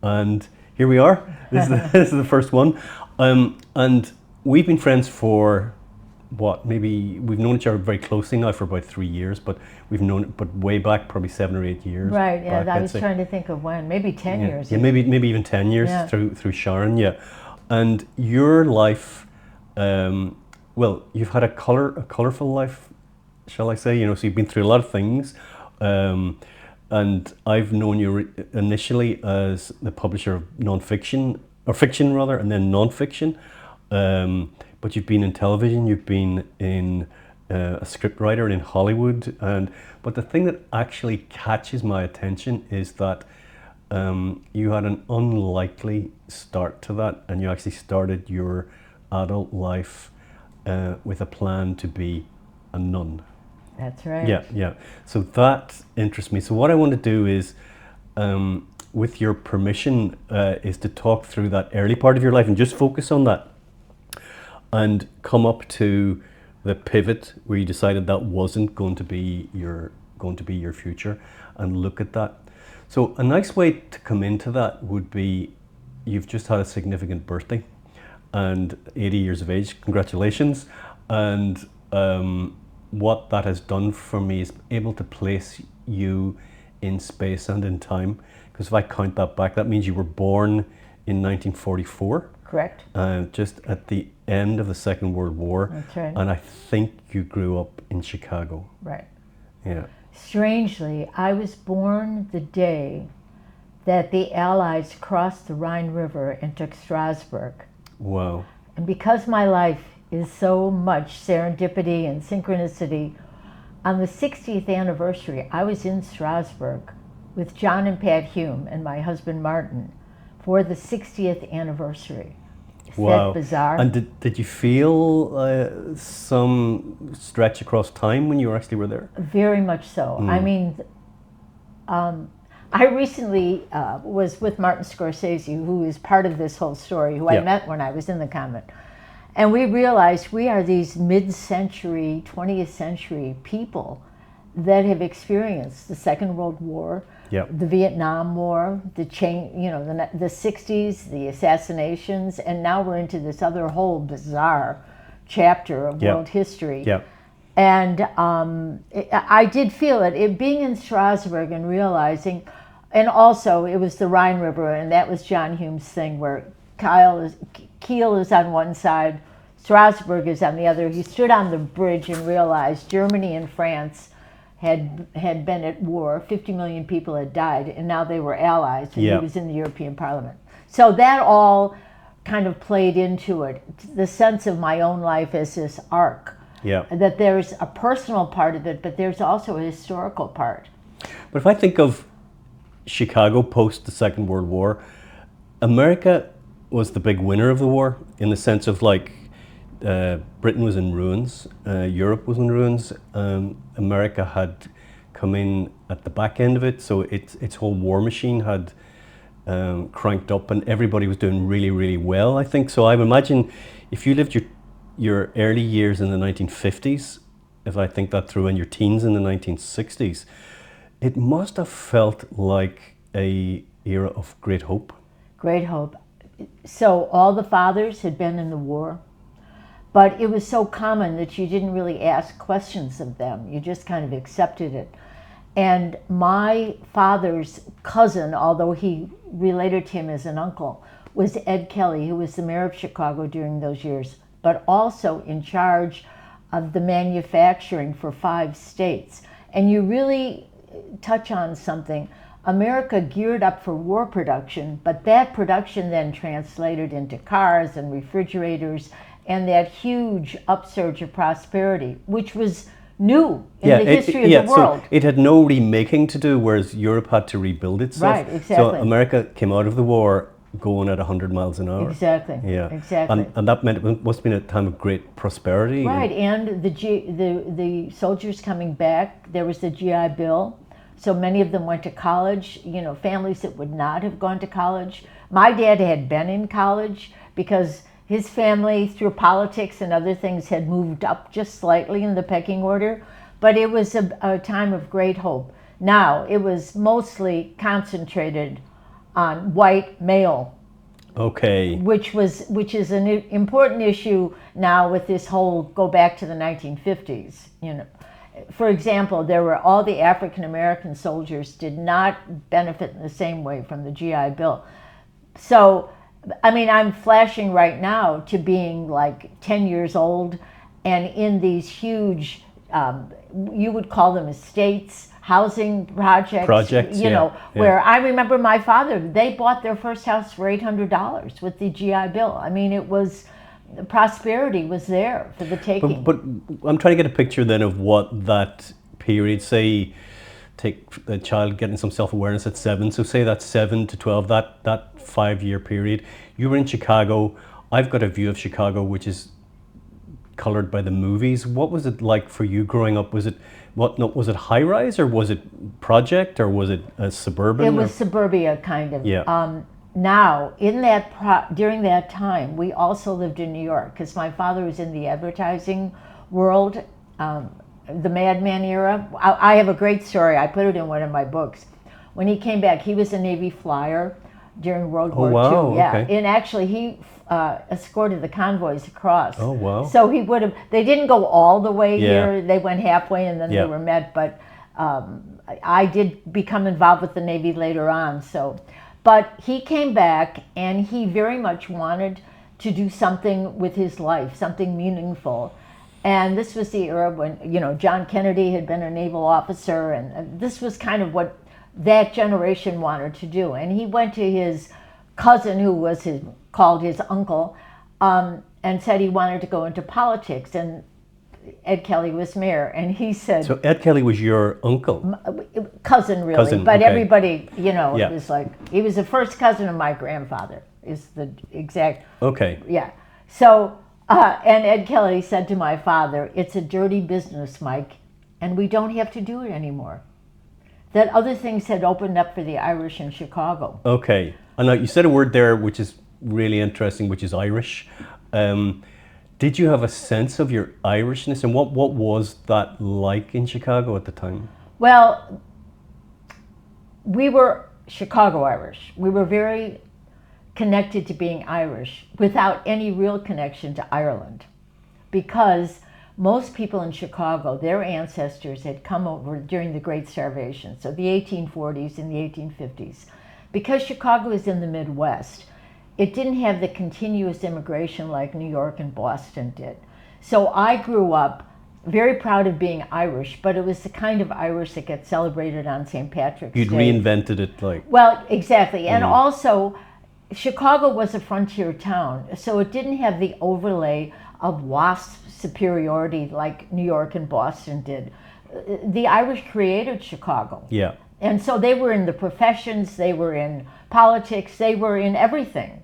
and here we are. This is the first one, and we've been friends for what? Maybe we've known each other very closely now for about 3 years, but we've known it, but way back, probably 7 or 8 years. Right. Yeah, back, I was trying to think of when. Maybe 10 years. Yeah, maybe even 10 years through Sharon. Yeah, and your life, well, you've had a colorful life, shall I say? So you've been through a lot of things. And I've known you initially as the publisher of nonfiction, or fiction rather, and then nonfiction. But you've been in television, you've been in a scriptwriter in Hollywood, but the thing that actually catches my attention is that you had an unlikely start to that, and you actually started your adult life with a plan to be a nun. That's right. Yeah. So that interests me. So what I want to do is, with your permission, is to talk through that early part of your life and just focus on that, and come up to the pivot where you decided that wasn't going to be your future, and look at that. So a nice way to come into that would be, you've just had a significant birthday, and 80 years of age. Congratulations. And what that has done for me is able to place you in space and in time, because if I count that back, that means you were born in 1944. Correct. Just at the end of the Second World War. That's right. And I think you grew up in Chicago. Right. Yeah. Strangely, I was born the day that the Allies crossed the Rhine River and took Strasbourg. Wow. And because my life is so much serendipity and synchronicity, on the 60th anniversary, I was in Strasbourg with John and Pat Hume and my husband Martin for the 60th anniversary. Is that bizarre? And did you feel some stretch across time when you actually were there? Very much so. I mean, I recently was with Martin Scorsese, who is part of this whole story, who I met when I was in the convent. And we realized we are these mid-century, 20th century people that have experienced the Second World War, the Vietnam War, the 60s, the assassinations, and now we're into this other whole bizarre chapter of world history. And I did feel it being in Strasbourg and realizing, and also it was the Rhine River, and that was John Hume's thing, where Kiel is on one side, Strasbourg is on the other. He stood on the bridge and realized Germany and France had been at war. 50 million people had died, and now they were allies, and he was in the European Parliament. So that all kind of played into it, the sense of my own life as this arc. That there's a personal part of it, but there's also a historical part. But if I think of Chicago post the Second World War, America was the big winner of the war, in the sense of, like, Britain was in ruins, Europe was in ruins, America had come in at the back end of it, so its whole war machine had cranked up, and everybody was doing really, really well, I think. So I would imagine if you lived your early years in the 1950s, if I think that through, and your teens in the 1960s, it must have felt like a era of great hope. Great hope. So all the fathers had been in the war, but it was so common that you didn't really ask questions of them. You just kind of accepted it. And my father's cousin, although he related to him as an uncle, was Ed Kelly, who was the mayor of Chicago during those years, but also in charge of the manufacturing for 5 states. And you really touch on something. America geared up for war production, but that production then translated into cars and refrigerators and that huge upsurge of prosperity, which was new in the history of the world. So it had no remaking to do, whereas Europe had to rebuild itself. Right, exactly. So America came out of the war going at 100 miles an hour. Exactly. Yeah. Exactly. And that meant it must have been a time of great prosperity. Right, and the soldiers coming back, there was the GI Bill. So many of them went to college, families that would not have gone to college. My dad had been in college because his family, through politics and other things, had moved up just slightly in the pecking order. But it was a time of great hope. Now, it was mostly concentrated on white male, Okay. which is an important issue now with this whole go back to the 1950s. You know, for example, there were all the African American soldiers did not benefit in the same way from the GI Bill. So, I mean, I'm flashing right now to being like 10 years old and in these huge, you would call them estates, housing projects, you know, where I remember my father, they bought their first house for $800 with the GI Bill. I mean, it was, prosperity was there for the taking. But I'm trying to get a picture then of what that period, say, take a child getting some self-awareness at 7, so say that's 7 to 12, that 5-year period. You were in Chicago. I've got a view of Chicago which is colored by the movies. What was it like for you growing up? Was it was it high rise, or was it project, or was it a suburban? It was suburbia, kind of. Yeah. Now, during that time, we also lived in New York because my father was in the advertising world, the Mad Men era. I have a great story. I put it in one of my books. When he came back, he was a Navy flyer during World War II. Yeah, okay. and actually he escorted the convoys across. Oh, wow. So he would have. They didn't go all the way here. They went halfway, and then they were met. But I did become involved with the Navy later on. So. But he came back and he very much wanted to do something with his life, something meaningful. And this was the era when, you know, John Kennedy had been a naval officer, and this was kind of what that generation wanted to do. And he went to his cousin, who was called his uncle, and said he wanted to go into politics. And Ed Kelly was mayor, and he said... So Ed Kelly was your uncle? Cousin, really. But okay. Everybody, you know, it was like... He was the first cousin of my grandfather, is the exact... Okay. Yeah. So, and Ed Kelly said to my father, "It's a dirty business, Mike, and we don't have to do it anymore." That other things had opened up for the Irish in Chicago. Okay. And now you said a word there which is really interesting, which is Irish. Did you have a sense of your Irishness, and what was that like in Chicago at the time? Well, we were Chicago Irish. We were very connected to being Irish without any real connection to Ireland, because most people in Chicago, their ancestors had come over during the Great Starvation, so the 1840s and the 1850s. Because Chicago is in the Midwest, it didn't have the continuous immigration like New York and Boston did. So I grew up very proud of being Irish, but it was the kind of Irish that gets celebrated on St. Patrick's Day. You'd reinvented it, like... Well, exactly. And also, Chicago was a frontier town, so it didn't have the overlay of WASP superiority like New York and Boston did. The Irish created Chicago. Yeah. And so they were in the professions, they were in politics, they were in everything.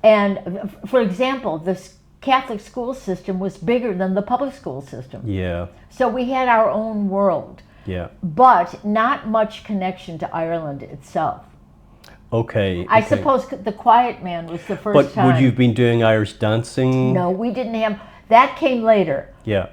And for example, the Catholic school system was bigger than the public school system. Yeah. So we had our own world. Yeah. But not much connection to Ireland itself. Okay. I suppose the Quiet Man was the first time. But would you have been doing Irish dancing? No, we didn't have, that came later. Yeah.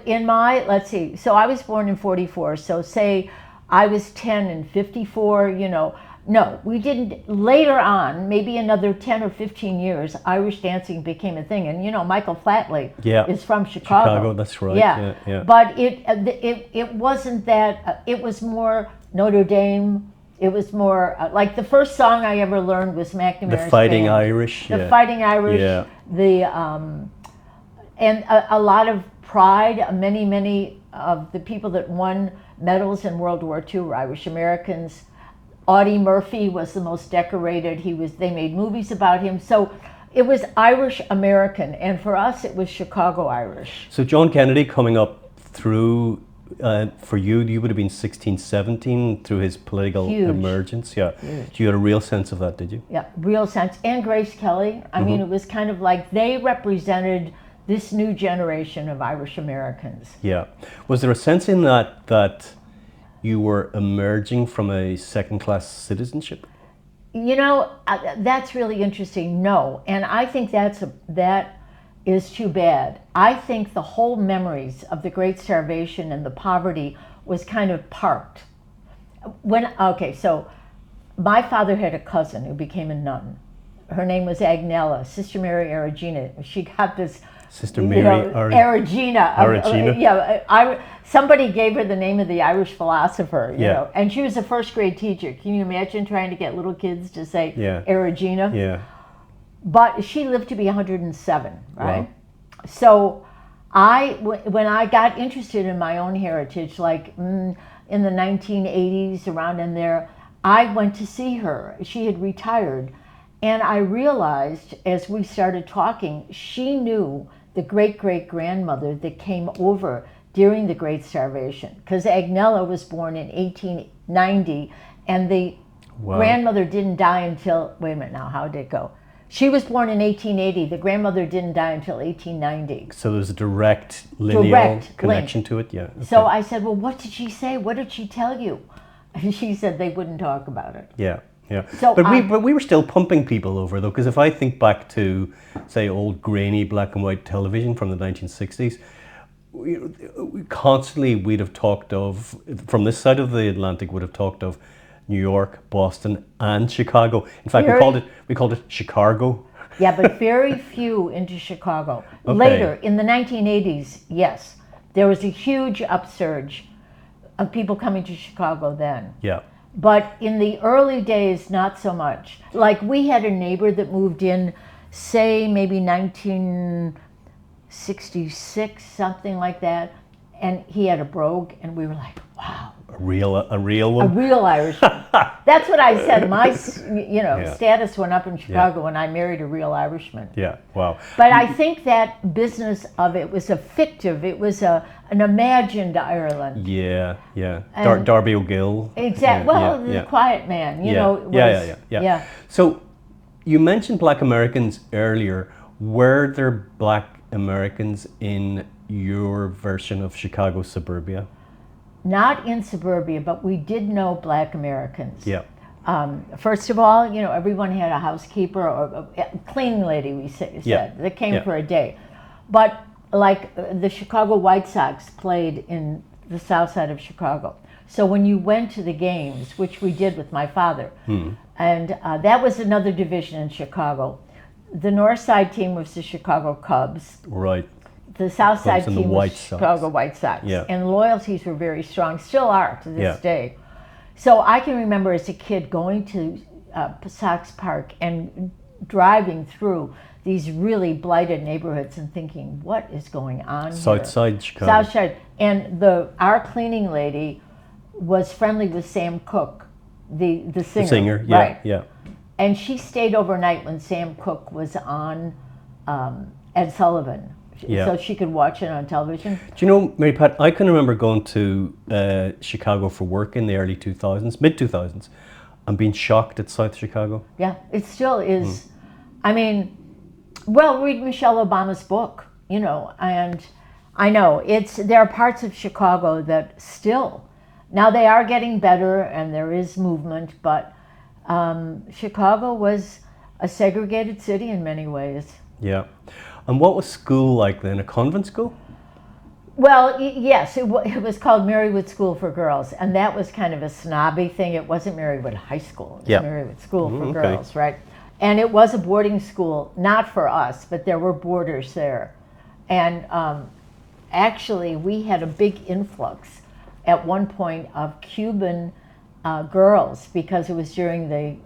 In my, let's see, so I was born in 44, so say I was 10 in 54, you know. No, we didn't. Later on, maybe another 10 or 15 years, Irish dancing became a thing. And you know, Michael Flatley is from Chicago. Chicago, that's right. Yeah. But it wasn't that, it was more Notre Dame. It was more, like the first song I ever learned was McNamara's The Fighting Band. Irish. The Fighting Irish. Yeah. And a lot of pride. Many of the people that won medals in World War II were Irish Americans. Audie Murphy was the most decorated. They made movies about him. So it was Irish American, and for us it was Chicago Irish. So John Kennedy coming up through, for you would have been 16, 17 through his political emergence. Yeah. Huge. You had a real sense of that, did you? Yeah, real sense. And Grace Kelly. I mean, it was kind of like they represented this new generation of Irish Americans. Yeah. Was there a sense in that you were emerging from a second-class citizenship? You know, that's really interesting. No, and I think that is too bad. I think the whole memories of the Great Starvation and the poverty was kind of parked. So my father had a cousin who became a nun. Her name was Agnella, Sister Mary Aragina. She got this Sister Mary Aragina. Aragina. Somebody gave her the name of the Irish philosopher, you Yeah. know, and she was a first grade teacher. Can you imagine trying to get little kids to say Yeah. Aragina? Yeah. But she lived to be 107, right? Wow. So when I got interested in my own heritage, like in the 1980s, around in there, I went to see her. She had retired. And I realized as we started talking, she knew the great-great-grandmother that came over during the Great Starvation. Because Agnella was born in 1890, and the grandmother didn't die until, wait a minute now, how did it go? She was born in 1880. The grandmother didn't die until 1890. So there's a direct lineal connection to it? Yeah. Okay. So I said, well, what did she say? What did she tell you? And she said they wouldn't talk about it. Yeah. Yeah, so but we were still pumping people over though, because if I think back to, say, old grainy black and white television from the 1960s, we constantly we'd have talked of, from this side of the Atlantic, would have talked of New York, Boston, and Chicago. In fact, we called it Chicago. Yeah, but very few into Chicago. Okay. Later, in the 1980s, yes, there was a huge upsurge of people coming to Chicago then. Yeah. But in the early days, not so much. Like we had a neighbor that moved in, say maybe 1966, something like that, and he had a brogue, and we were like, wow. A real one? A real Irishman. That's what I said. My status went up in Chicago when I married a real Irishman. Yeah, wow. But I think that business of it was a fictive, it was an imagined Ireland. Yeah, yeah. Darby O'Gill. Exactly. The quiet man, you know. Yeah. So you mentioned Black Americans earlier. Were there Black Americans in your version of Chicago suburbia? Not in suburbia, but we did know Black Americans. Yeah. First of all, you know, everyone had a housekeeper or a cleaning lady, we said, that came for a day. But like the Chicago White Sox played in the south side of Chicago. So when you went to the games, which we did with my father, and that was another division in Chicago. The north side team was the Chicago Cubs. Right. The south side team was Chicago White Sox. Yeah. And loyalties were very strong, still are to this day. So I can remember as a kid going to Sox Park and driving through these really blighted neighborhoods and thinking, what is going on here? South side Chicago. South side. And our cleaning lady was friendly with Sam Cooke, the singer. The singer, yeah, right. yeah. And she stayed overnight when Sam Cooke was on Ed Sullivan. Yeah. So she could watch it on television. Do you know, Mary Pat, I can remember going to Chicago for work in the early 2000s, mid-2000s, and being shocked at South Chicago. Yeah, it still is. I mean, well, read Michelle Obama's book, you know, and I know there are parts of Chicago that still, now they are getting better and there is movement, but Chicago was a segregated city in many ways. Yeah. And what was school like then? A convent school? Well, yes, it was called Marywood School for Girls, and that was kind of a snobby thing. It wasn't Marywood High School, it was Marywood School for Girls, right? And it was a boarding school, not for us, but there were boarders there. And actually, we had a big influx at one point of Cuban girls, because it was during the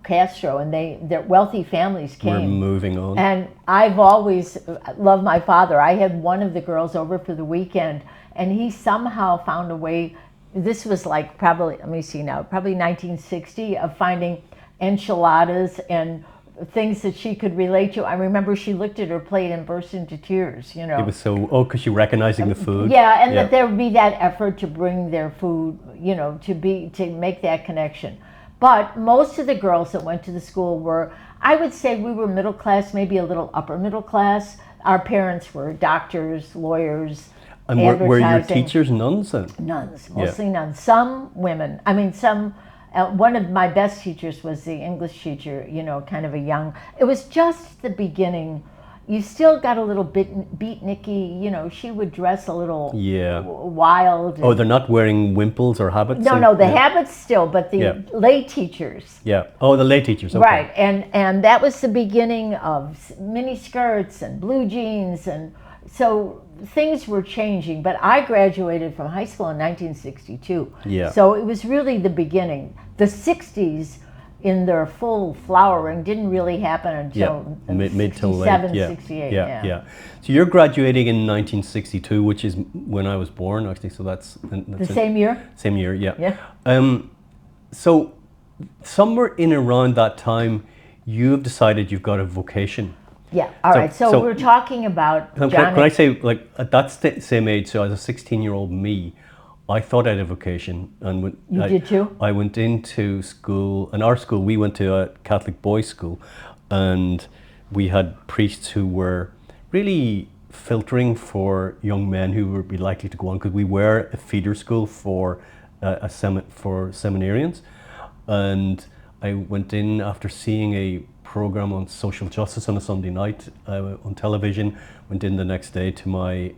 Castro, and their wealthy families came. We're moving on. And I've always loved my father. I had one of the girls over for the weekend, and he somehow found a way, this was like probably, let me see now, probably 1960, of finding enchiladas and things that she could relate to. I remember she looked at her plate and burst into tears, you know. It was so, because you're recognizing the food. Yeah, and that there would be that effort to bring their food, you know, to make that connection. But most of the girls that went to the school were, I would say we were middle class, maybe a little upper middle class. Our parents were doctors, lawyers, and were your teachers nuns then? Nuns, mostly nuns. Some women, I mean some, one of my best teachers was the English teacher, you know, kind of a young, it was just the beginning. you still got a little bit beatniky, you know, she would dress a little Yeah. wild. Oh, they're not wearing wimples or habits? No, the habits still, but the lay teachers. Yeah. Oh, the lay teachers. Okay. Right, and that was the beginning of mini skirts and blue jeans, and so things were changing. But I graduated from high school in 1962. Yeah. So it was really the beginning. The 60s in their full flowering didn't really happen until mid till late. 67, 68. Yeah. So you're graduating in 1962, which is when I was born, actually. So that's the same year? Same year, yeah. So somewhere in around that time, you've decided you've got a vocation. Yeah, all right. So we're talking about John. Can I say, like, at that same age, so as a 16-year-old me, I thought I had a vocation. And you did too? I went into school, in our school, we went to a Catholic boys' school, and we had priests who were really filtering for young men who would be likely to go on, because we were a feeder school for for seminarians. And I went in after seeing a program on social justice on a Sunday night on television. Went in the next day to my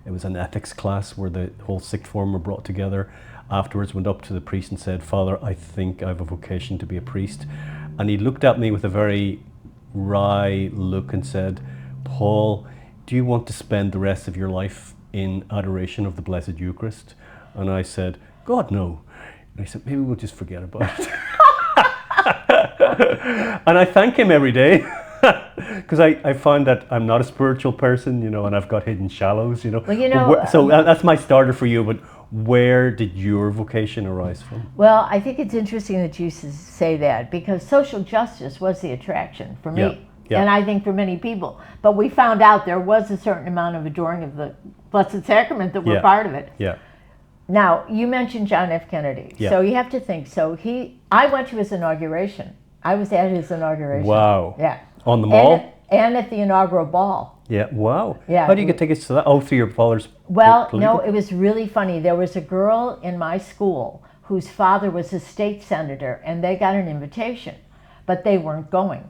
it was an ethics class where the whole sixth form were brought together. Afterwards, went up to the priest and said, "Father, I think I have a vocation to be a priest." And he looked at me with a very wry look and said, "Paul, do you want to spend the rest of your life in adoration of the Blessed Eucharist?" And I said, "God, no." And he said, "Maybe we'll just forget about it." And I thank him every day. Because I find that I'm not a spiritual person, you know, and I've got hidden shallows, you know. Well, you know, so that's my starter for you, but where did your vocation arise from? Well, I think it's interesting that you say that, because social justice was the attraction for me, and I think for many people. But we found out there was a certain amount of adoring of the Blessed Sacrament that were part of it. Yeah. Now, you mentioned John F. Kennedy, so you have to think. So I went to his inauguration. I was at his inauguration. Wow. Yeah. On the mall? And at the inaugural ball. Yeah, wow. Yeah. How do you get tickets to that? Oh, through your father's Well, no, it was really funny. There was a girl in my school whose father was a state senator, and they got an invitation, but they weren't going.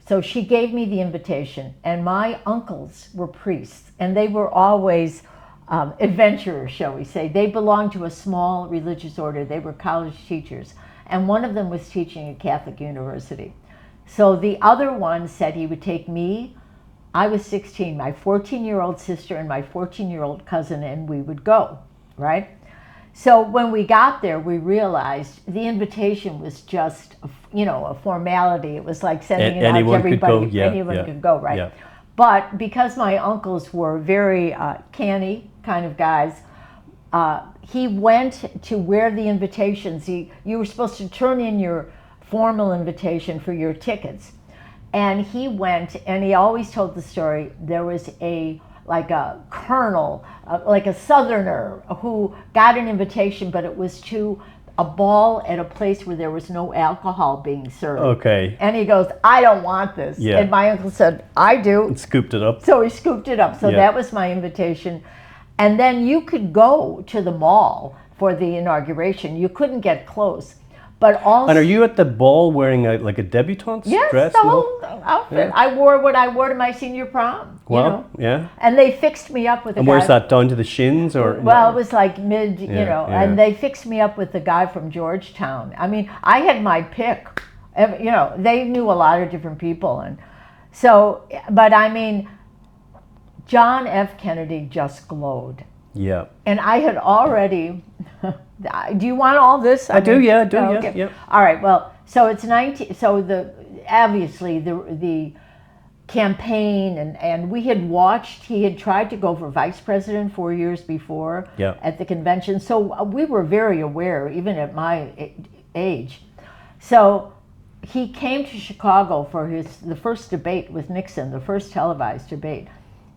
So she gave me the invitation, and my uncles were priests, and they were always adventurers, shall we say. They belonged to a small religious order. They were college teachers, and one of them was teaching at Catholic University. So the other one said he would take me. I was 16, my 14-year-old sister and my 14-year-old cousin, and we would go, right? So when we got there, we realized the invitation was just, a formality. It was like sending it out to everybody. Anyone could go, right? Yeah. But because my uncles were very canny kind of guys, he went to where the invitations, you were supposed to turn in your formal invitation for your tickets. And he went, and he always told the story, there was a colonel, like a southerner, who got an invitation, but it was to a ball at a place where there was no alcohol being served. Okay. And he goes, "I don't want this." Yeah. And my uncle said, "I do." And scooped it up. So he scooped it up. So that was my invitation. And then you could go to the mall for the inauguration. You couldn't get close. But also, and are you at the ball wearing a debutante's dress? Yes, the whole outfit. Yeah. I wore what I wore to my senior prom. Wow, you know? Yeah. And they fixed me up with a guy. And where's that, down to the shins? Or Well, it was like mid, and they fixed me up with the guy from Georgetown. I mean, I had my pick. They knew a lot of different people. And so, but I mean, John F. Kennedy just glowed. Yeah. And I had already... Do you want all this? I do, yeah. All right. Well, so it's 19. So obviously the campaign and we had watched. He had tried to go for vice president 4 years before at the convention. So we were very aware, even at my age. So he came to Chicago for the first debate with Nixon, the first televised debate,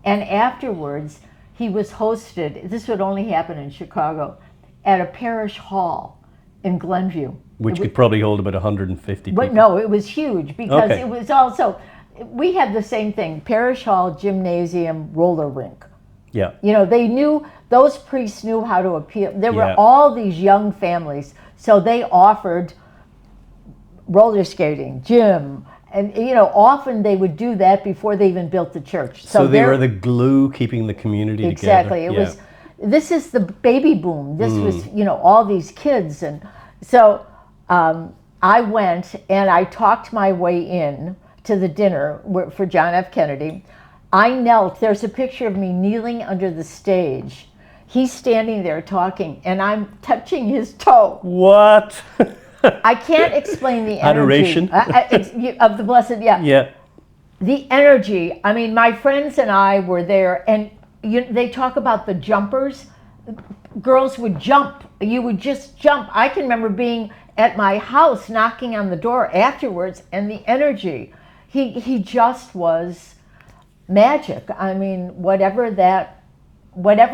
and afterwards he was hosted. This would only happen in Chicago, at a parish hall in Glenview. Which could probably hold about 150 people. But no, it was huge because it was also, we had the same thing, parish hall, gymnasium, roller rink. Yeah. They knew, those priests knew how to appeal. There were all these young families, so they offered roller skating, gym, And, you know, often they would do that before they even built the church. So they were the glue keeping the community exactly. together. It was, this is the baby boom. This was, you know, all these kids. And so I went and I talked my way in to the dinner for John F. Kennedy. I knelt. There's a picture of me kneeling under the stage. He's standing there talking, and I'm touching his toe. What? I can't explain the energy. Adoration? Of the blessed, Yeah. The energy. I mean, my friends and I were there, and they talk about the jumpers. Girls would jump. You would just jump. I can remember being at my house knocking on the door afterwards, and the energy. He just was magic. I mean, whatever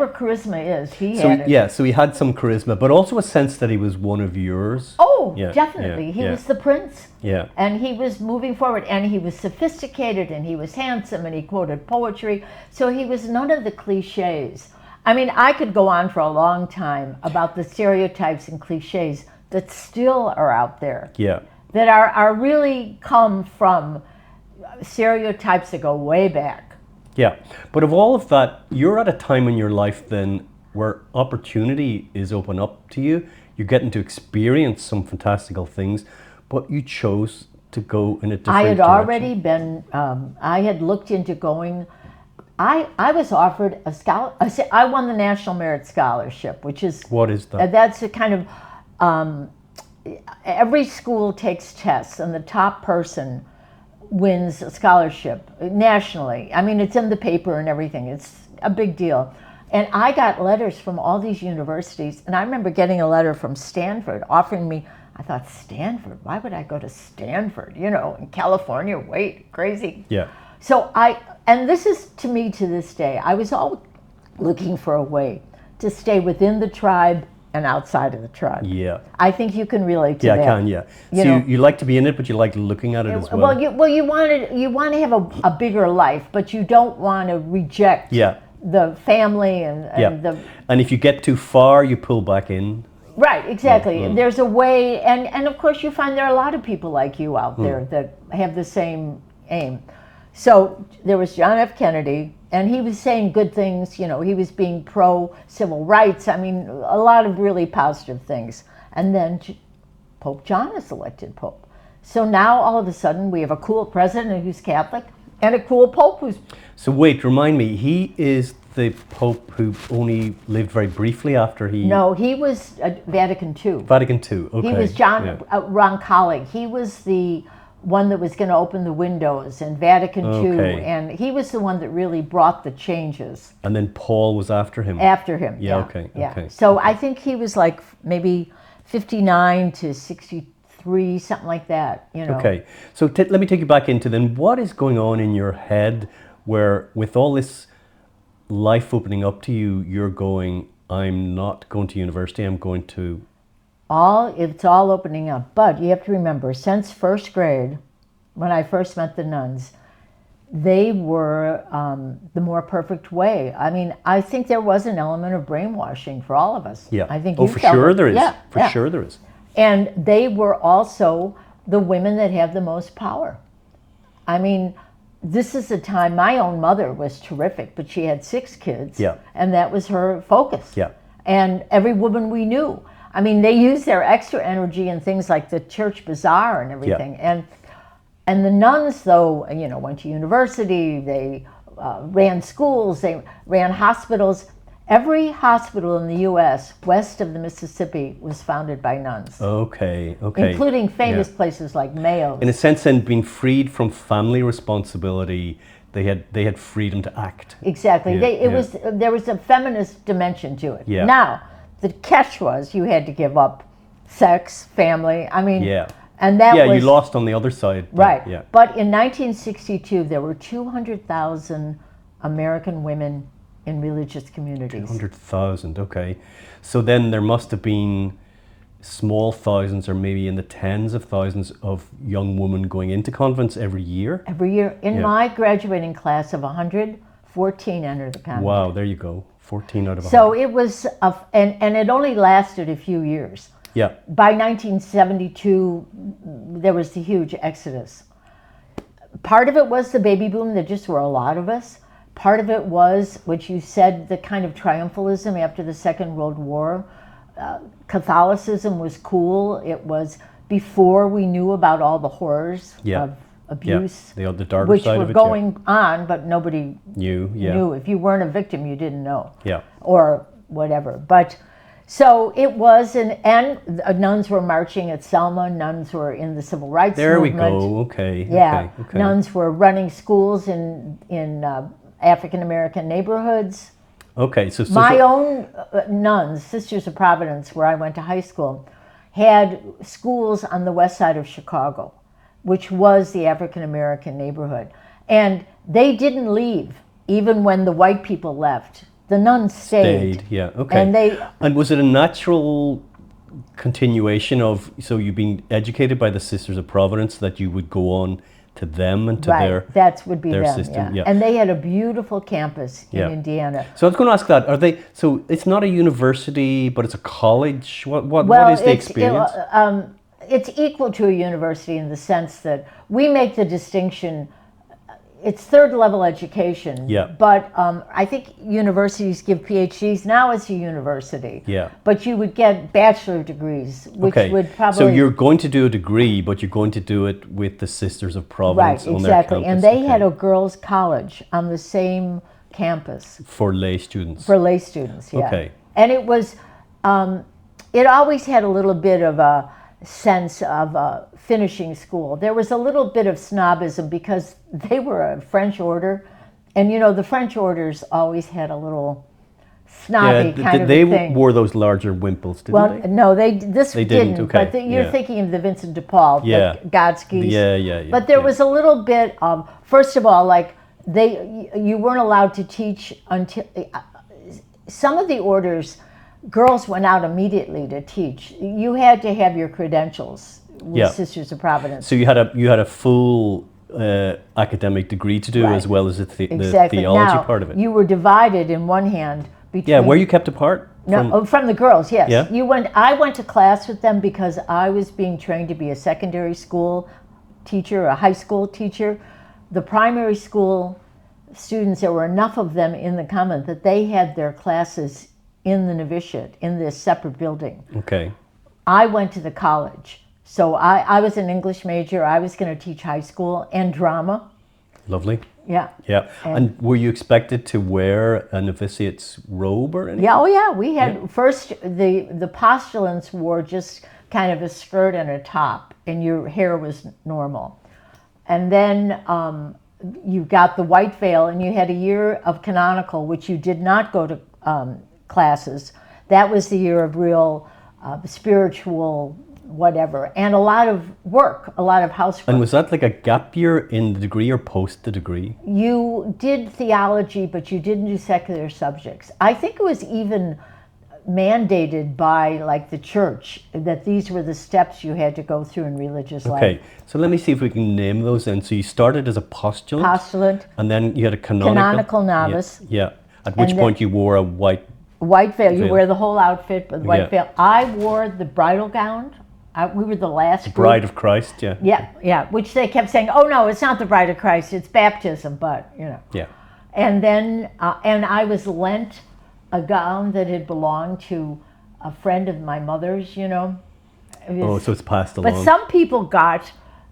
charisma is, he had it. Yeah, so he had some charisma, but also a sense that he was one of yours. Oh, definitely. He was the prince. Yeah. And he was moving forward, and he was sophisticated, and he was handsome, and he quoted poetry. So he was none of the cliches. I mean, I could go on for a long time about the stereotypes and cliches that still are out there. Yeah. That are really come from stereotypes that go way back. Yeah, but of all of that, you're at a time in your life then where opportunity is open up to you. You're getting to experience some fantastical things, but you chose to go in a different I had direction. already been, I had looked into going, I was offered a scholar. I won the National Merit Scholarship, which is... What is that? That's a kind of, every school takes tests, and the top person wins a scholarship nationally. I mean, it's in the paper and everything. It's a big deal. And I got letters from all these universities, and I remember getting a letter from Stanford offering me, I thought, Stanford? Why would I go to Stanford? You know, in California, wait, crazy. Yeah. So and this is to me to this day, I was always looking for a way to stay within the tribe and outside of the tribe. Yeah. I think you can relate to that. Yeah, I can, yeah. So you like to be in it, but you like looking at it as well. Well, you want to have a bigger life, but you don't want to reject the family and the... And if you get too far, you pull back in. Right, exactly. There's a way, and of course you find there are a lot of people like you out there that have the same aim. So there was John F. Kennedy, and he was saying good things. You know, he was being pro-civil rights. I mean, a lot of really positive things. And then Pope John is elected Pope. So now all of a sudden we have a cool president who's Catholic and a cool Pope who's... So wait, remind me, he is the Pope who only lived very briefly after he... No, he was Vatican II. Vatican II, okay. He was Roncalli. He was the one that was going to open the windows, and Vatican II, and he was the one that really brought the changes. And then Paul was after him? After him, yeah. Okay. So I think he was like maybe 59 to 63, something like that, you know. Okay, so let me take you back into then, what is going on in your head where with all this life opening up to you, you're going, I'm not going to university, I'm going to... It's all opening up. But you have to remember, since first grade, when I first met the nuns, they were the more perfect way. I mean, I think there was an element of brainwashing for all of us. Yeah. I think for sure there is. Yeah, for sure there is. And they were also the women that have the most power. I mean, this is a time, my own mother was terrific, but she had 6 kids. Yeah. And that was her focus. Yeah. And every woman we knew. I mean, they used their extra energy in things like the church bazaar and everything. Yeah. And the nuns, though, you know, went to university, they ran schools, they ran hospitals. Every hospital in the U.S. west of the Mississippi was founded by nuns. Okay. Including famous places like Mayo's. In a sense, then, being freed from family responsibility, they had freedom to act. Exactly. There was a feminist dimension to it. Yeah. Now, the catch was you had to give up sex, family. I mean, and that was... you lost on the other side. Right. Yeah. But in 1962, there were 200,000 American women in religious communities. 200,000, okay. So then there must have been small thousands or maybe in the tens of thousands of young women going into convents every year? Every year. In my graduating class of 100, 14 entered the convent. Wow, there you go. 14 out of 100. So it was, and it only lasted a few years. Yeah. By 1972, there was the huge exodus. part of it was the baby boom. There just were a lot of us. Part of it was, which you said, the kind of triumphalism after the Second World War. Catholicism was cool. It was before we knew about all the horrors of abuse, the darker which side were of it, going on, but nobody knew. If you weren't a victim, you didn't know. Yeah. Or whatever. But so it was, and nuns were marching at Selma. Nuns were in the civil rights movement. There we go. Okay. Yeah. Okay. Nuns were running schools in African American neighborhoods. Okay. So my own nuns, Sisters of Providence, where I went to high school, had schools on the west side of Chicago, which was the African American neighborhood. And they didn't leave, even when the white people left. The nuns stayed. Yeah, okay. And was it a natural continuation of, so you've been educated by the Sisters of Providence, that you would go on to them and to that would be their them, system? yeah. And they had a beautiful campus in Indiana. So I was going to ask that, are they, so it's not a university, but it's a college? What is the experience? It's equal to a university in the sense that we make the distinction. It's third level education, but I think universities give PhDs. Now it's a university, but you would get bachelor degrees, which would probably... So you're going to do a degree, but you're going to do it with the Sisters of Providence on their campus. And they had a girls' college on the same campus. For lay students? For lay students, yeah. Okay. And it was, it always had a little bit of a sense of finishing school. There was a little bit of snobism because they were a French order, and you know the French orders always had a little snobby kind of thing. They wore those larger wimples, didn't they? No, they didn't. Okay. But you're thinking of the Vincent de Paul, the Godskis. Yeah. But there was a little bit of, first of all, like you weren't allowed to teach until some of the orders. Girls went out immediately to teach. You had to have your credentials with Sisters of Providence. So you had a full academic degree to do, as well as the theology now, part of it. You were divided in one hand between... were you kept apart? From the girls, yes. Yeah? I went to class with them because I was being trained to be a secondary school teacher, a high school teacher. The primary school students, there were enough of them in the convent that they had their classes in the novitiate, in this separate building. Okay. I went to the college. So I was an English major. I was going to teach high school and drama. Lovely. Yeah. Yeah. And were you expected to wear a novitiate's robe or anything? Yeah. Oh, yeah. We had first the postulants wore just kind of a skirt and a top, and your hair was normal. And then you got the white veil, and you had a year of canonical, which you did not go to classes. That was the year of real spiritual whatever, and a lot of work, a lot of housework. And was that like a gap year in the degree or post the degree? You did theology, but you didn't do secular subjects. I think it was even mandated by like the church that these were the steps you had to go through in religious life. Okay, so let me see if we can name those then. So you started as a postulant. And then you had a canonical novice. Yeah. At which point you wore a white veil. You wear the whole outfit with white veil. I wore the bridal gown. We were the last group. Bride of Christ, Yeah, which they kept saying, oh no, it's not the bride of Christ, it's baptism, but you know. Yeah. And then, and I was lent a gown that had belonged to a friend of my mother's, you know. So it's passed along. But some people got,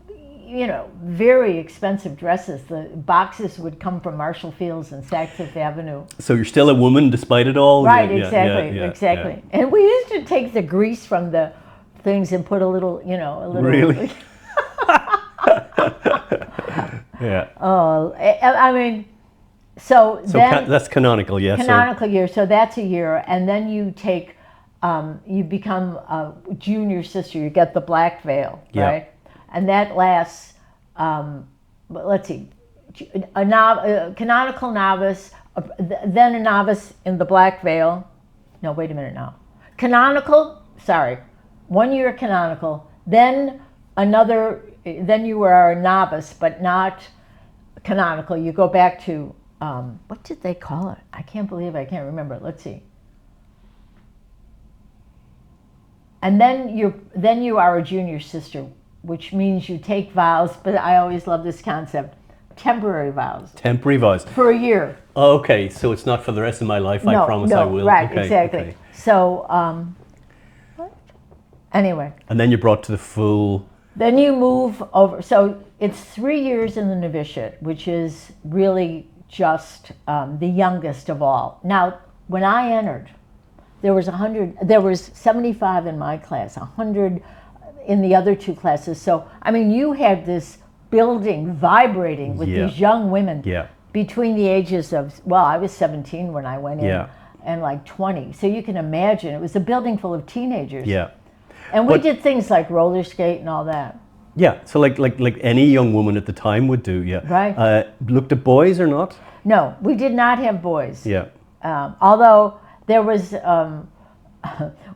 you know, very expensive dresses. The boxes would come from Marshall Fields and Saks Fifth Avenue. So you're still a woman despite it all? Right, exactly. Yeah. And we used to take the grease from the things and put a little, you know, a little... Really? Yeah. Oh, I mean, so then... that's canonical, yes. Canonical year, so that's a year. And then you take, you become a junior sister. You get the black veil, right? And that lasts, let's see, a canonical novice, then a novice in the black veil. No, wait a minute now. Canonical, 1 year canonical, then then you are a novice, but not canonical. You go back to, what did they call it? I can't believe I can't remember. Let's see. And then you are a junior sister which means you take vows, but I always love this concept, temporary vows. Temporary vows. For a year. Okay, so it's not for the rest of my life, I promise I will. Right, okay, exactly. Okay. So, anyway. And then you're brought to the full... Then you move over. So it's 3 years in the novitiate, which is really just the youngest of all. Now, when I entered, there was 75 in my class, 100 in the other two classes. So, I mean, you had this building vibrating with these young women between the ages of, well, I was 17 when I went in, and like 20. So you can imagine, it was a building full of teenagers. Yeah. And we did things like roller skate and all that. Yeah, so like any young woman at the time would do, yeah. Right. Looked at boys or not? No, we did not have boys. Yeah. Although there was,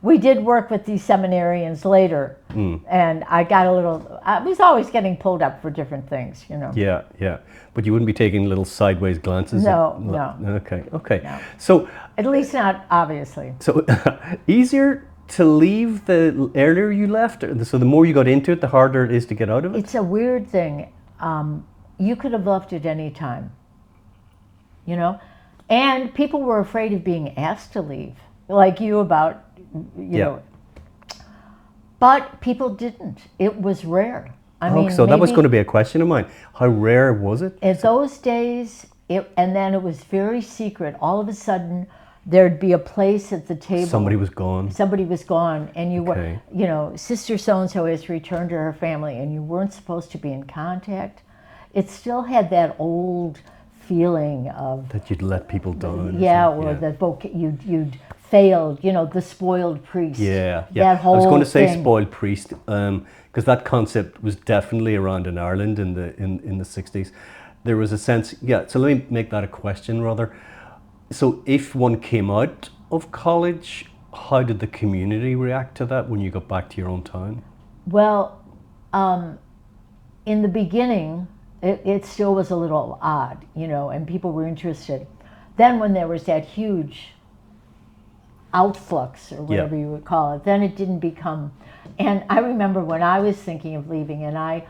we did work with these seminarians later, and I got a little, I was always getting pulled up for different things, you know. Yeah, yeah. But you wouldn't be taking little sideways glances? No, no. Okay. No. So... At least not obviously. So, easier to leave the earlier you left? So the more you got into it, the harder it is to get out of it? It's a weird thing. You could have left at any time, you know? And people were afraid of being asked to leave, like you about, you know. But people didn't. It was rare. I mean, so that was going to be a question of mine. How rare was it? In those days, and then it was very secret. All of a sudden, there'd be a place at the table. Somebody was gone. Somebody was gone, and you were, you know, Sister So-and-so has returned to her family, and you weren't supposed to be in contact. It still had that old feeling of... That you'd let people down. That you'd failed, you know, the spoiled priest. Yeah. That whole I was going to say thing. Spoiled priest, because that concept was definitely around in Ireland in the 60s. There was a sense, so let me make that a question rather. So if one came out of college, how did the community react to that when you got back to your own town? Well, in the beginning, it still was a little odd, you know, and people were interested. Then when there was that huge outflux, or whatever you would call it, then it didn't become... And I remember when I was thinking of leaving, and I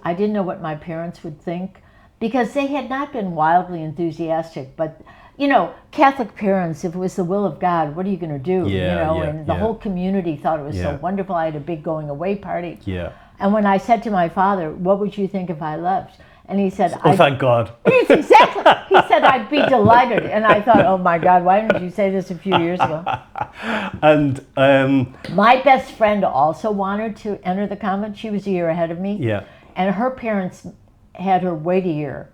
didn't know what my parents would think, because they had not been wildly enthusiastic, but... You know, Catholic parents, if it was the will of God, what are you going to do? And the whole community thought it was so wonderful. I had a big going away party. Yeah. And when I said to my father, what would you think if I left? And he said, thank God. Exactly. He said, I'd be delighted. And I thought, oh my God, why didn't you say this a few years ago? And my best friend also wanted to enter the convent. She was a year ahead of me. Yeah. And her parents had her wait a year.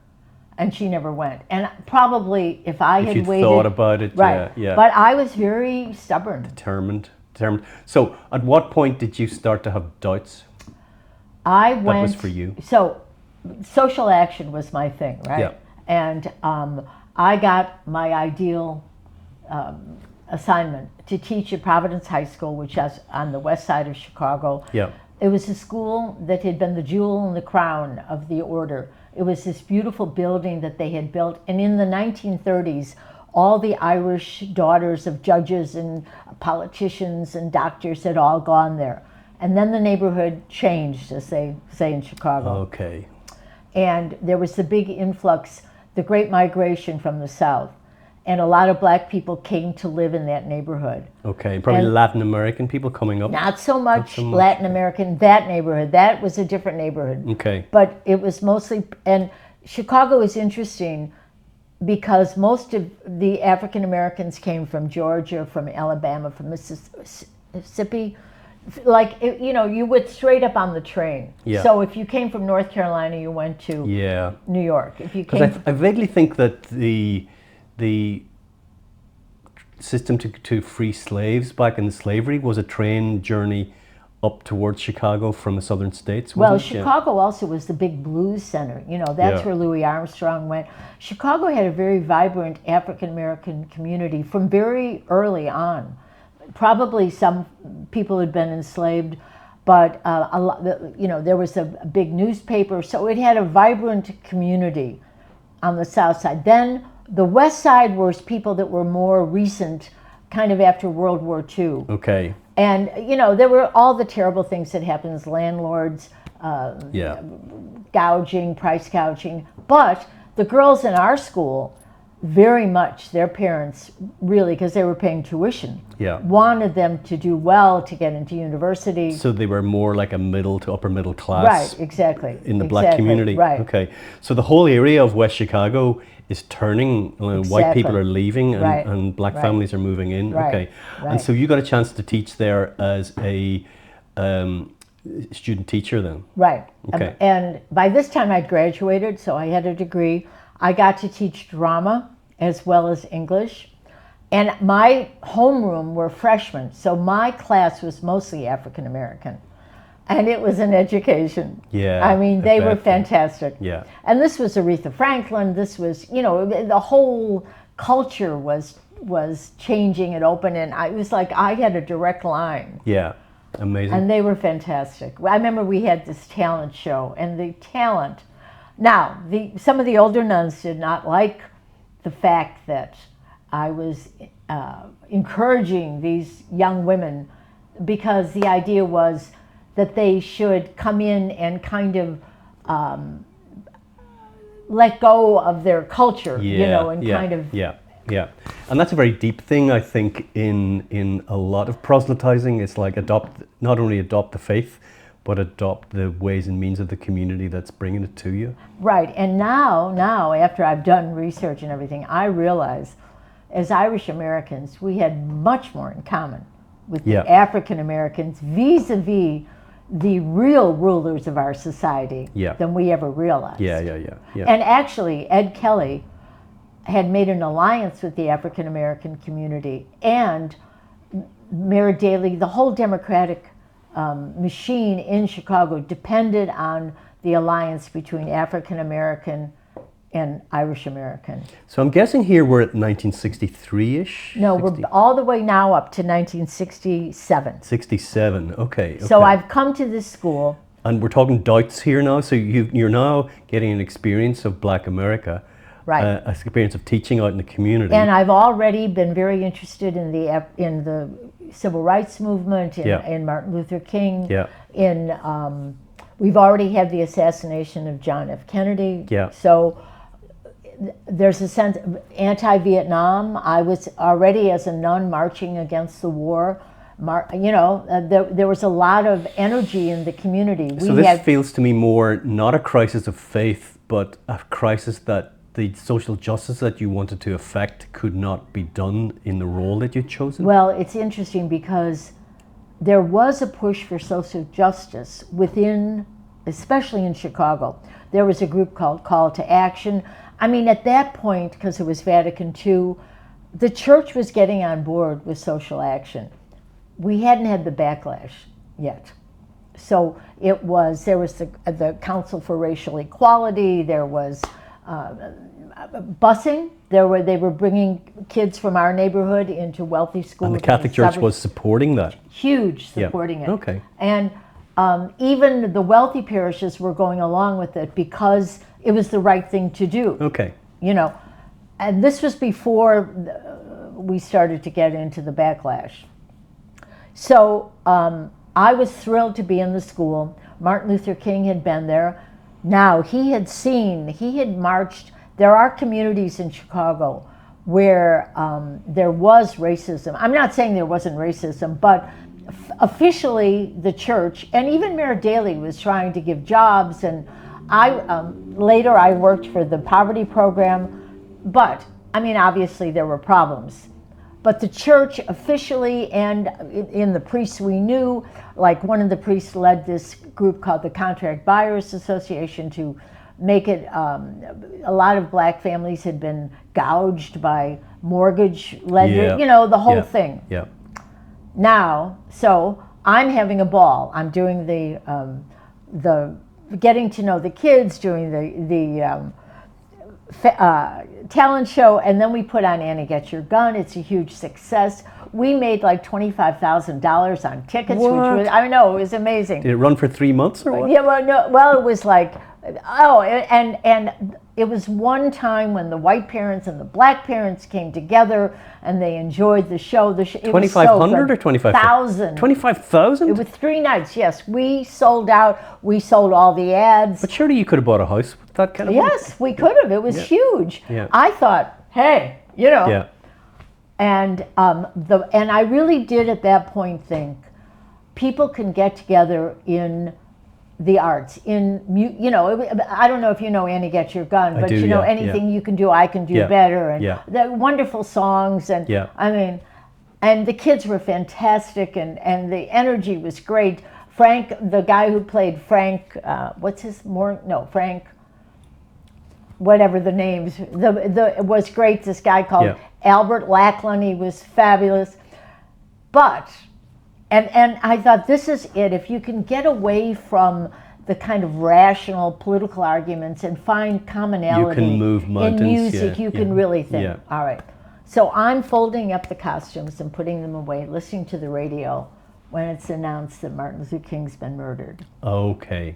And she never went. And probably if I had waited... thought about it, right. yeah. But I was very stubborn. Determined. So at what point did you start to have doubts? That was for you. So social action was my thing, right? Yeah. And I got my ideal assignment to teach at Providence High School, which is on the west side of Chicago. Yeah. It was a school that had been the jewel in the crown of the order. It was this beautiful building that they had built. And in the 1930s, all the Irish daughters of judges and politicians and doctors had all gone there. And then the neighborhood changed, as they say in Chicago. Okay. And there was the big influx, the Great Migration from the South. And a lot of black people came to live in that neighborhood. Okay, probably Latin American people coming up? Not so much Latin American, that neighborhood. That was a different neighborhood. Okay. But it was mostly, and Chicago is interesting because most of the African Americans came from Georgia, from Alabama, from Mississippi. Like, you know, you went straight up on the train. Yeah. So if you came from North Carolina, you went to New York. If you came, I vaguely think that the system to free slaves back in slavery was a train journey up towards Chicago from the southern states. Well, Chicago also was the big blues center. You know, that's where Louis Armstrong went. Chicago had a very vibrant African-American community from very early on. Probably some people had been enslaved, but a lot, you know, there was a big newspaper. So it had a vibrant community on the south side. Then the west side was people that were more recent, kind of after World War II. Okay. And, you know, there were all the terrible things that happened. Landlords Yeah. gouging, price gouging. But the girls in our school, very much, their parents really, because they were paying tuition, Yeah. wanted them to do well to get into university. So they were more like a middle to upper middle class. Right, exactly. In the black community. Right. Okay. So the whole area of West Chicago is turning. White people are leaving, and, Right. and black Right. families are moving in. Right. Okay. Right. And so you got a chance to teach there as a student teacher then. Right. Okay. And by this time I'd graduated, so I had a degree. I got to teach drama as well as English. And my homeroom were freshmen, so my class was mostly African American. And it was an education. Yeah. I mean, they were fantastic. Yeah. And this was Aretha Franklin. This was, you know, the whole culture was changing and open. And it was like I had a direct line. Yeah. Amazing. And they were fantastic. I remember we had this talent show, and the talent. Now, some of the older nuns did not like the fact that I was encouraging these young women, because the idea was that they should come in and kind of let go of their culture, you know, and kind of. Yeah. Yeah, and that's a very deep thing, I think, in a lot of proselytizing. It's like not only adopt the faith, but adopt the ways and means of the community that's bringing it to you. Right, and now after I've done research and everything, I realize as Irish Americans, we had much more in common with the African Americans vis-a-vis the real rulers of our society than we ever realized. Yeah. And actually, Ed Kelly had made an alliance with the African American community, and Mayor Daley, the whole Democratic machine in Chicago depended on the alliance between African American and Irish American. So I'm guessing here we're at 1963-ish? No, we're all the way now up to 1967. 67, okay. So I've come to this school. And we're talking Deutsch here now, so you're now getting an experience of Black America. Right. An experience of teaching out in the community. And I've already been very interested in the civil rights movement, in Martin Luther King. Yeah. We've already had the assassination of John F. Kennedy. Yeah. So there's a sense of anti-Vietnam. I was already, as a nun, marching against the war. There was a lot of energy in the community. So this feels to me more not a crisis of faith, but a crisis that the social justice that you wanted to affect could not be done in the role that you'd chosen? Well, it's interesting because there was a push for social justice within, especially in Chicago. There was a group called Call to Action. I mean, at that point, because it was Vatican II, the church was getting on board with social action. We hadn't had the backlash yet. So there was the Council for Racial Equality, there was busing. They were bringing kids from our neighborhood into wealthy schools. And the Catholic Church was supporting that? Huge supporting it. Okay. And even the wealthy parishes were going along with it because it was the right thing to do. Okay. You know, and this was before we started to get into the backlash. So I was thrilled to be in the school. Martin Luther King had been there. Now, he had marched. There are communities in Chicago where there was racism. I'm not saying there wasn't racism, but officially the church, and even Mayor Daley was trying to give jobs, and later I worked for the poverty program, but, I mean, obviously there were problems. But the church officially, and in the priests we knew, like one of the priests led this group called the Contract Buyers Association to make it, a lot of black families had been gouged by mortgage lenders, the whole thing. Yeah. Now, so I'm having a ball. I'm doing the getting to know the kids, doing the talent show, and then we put on Annie Get Your Gun. It's a huge success. We made like $25,000 on tickets, which was, I know, it was amazing. Did it run for 3 months or what? Yeah, well, no, well, it was like, and it was one time when the white parents and the black parents came together and they enjoyed the show. It was so 2,500 or good. 25,000? 25,000? It was 3 nights, yes. We sold out. We sold all the ads. But surely you could have bought a house with that kind of money. Yes, we could have. It was huge. Yeah. I thought, hey, you know. Yeah. And I really did at that point think people can get together in the arts, you know, I don't know if you know Annie Get Your Gun, but you know, anything you can do, I can do better, and the wonderful songs, and I mean, and the kids were fantastic, and the energy was great. Frank, the guy who played Frank, Frank, whatever the names, it was great. This guy called Albert Lackland, he was fabulous, but. And I thought, this is it. If you can get away from the kind of rational political arguments and find commonality you can move mountains, in music, you can really think, all right. So I'm folding up the costumes and putting them away, listening to the radio when it's announced that Martin Luther King's been murdered. Okay.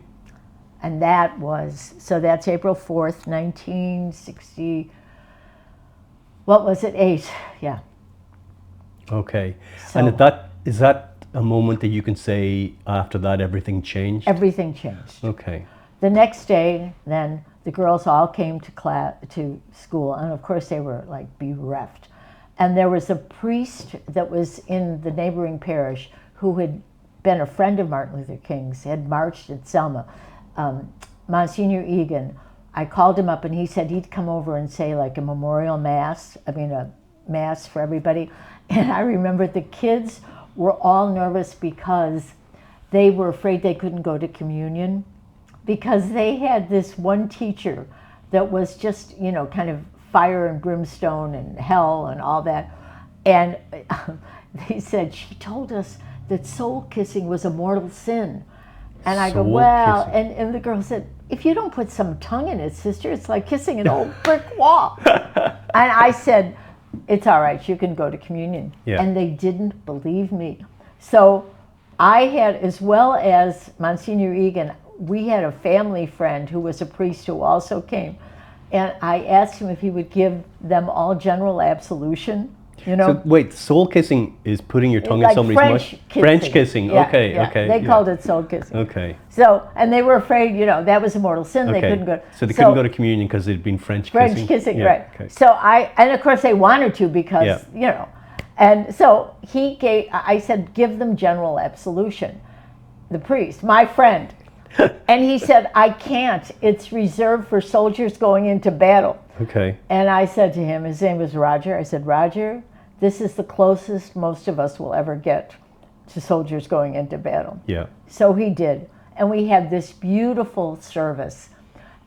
And that's April 4th, 1960, what was it, 8, yeah. Okay. So, and is that a moment that you can say after that everything changed? Everything changed. Okay. The next day, then the girls all came to school, and of course they were like bereft. And there was a priest that was in the neighboring parish who had been a friend of Martin Luther King's, had marched at Selma, Monsignor Egan. I called him up and he said he'd come over and say like a memorial mass, a mass for everybody. And I remember the kids were all nervous because they were afraid they couldn't go to communion, because they had this one teacher that was just, you know, kind of fire and brimstone and hell and all that. And they said, she told us that soul kissing was a mortal sin. And I go, well, and the girl said, if you don't put some tongue in it, sister, it's like kissing an old brick wall. And I said, it's all right, you can go to communion. Yeah. And they didn't believe me. So I had, as well as Monsignor Egan, we had a family friend who was a priest who also came. And I asked him if he would give them all general absolution. You know? So wait, soul kissing is putting your tongue in somebody's mouth? French kissing. Yeah, okay, yeah. okay. They called it soul kissing. Okay. So, and they were afraid, you know, that was a mortal sin. They couldn't go. So they couldn't go to communion because they'd been French kissing? French kissing, yeah, right. Okay. So and of course they wanted to because, you know, and so I said, give them general absolution, the priest, my friend. And he said, I can't. It's reserved for soldiers going into battle. Okay. And I said to him, his name was Roger, I said, Roger, this is the closest most of us will ever get to soldiers going into battle. Yeah. So he did. And we had this beautiful service.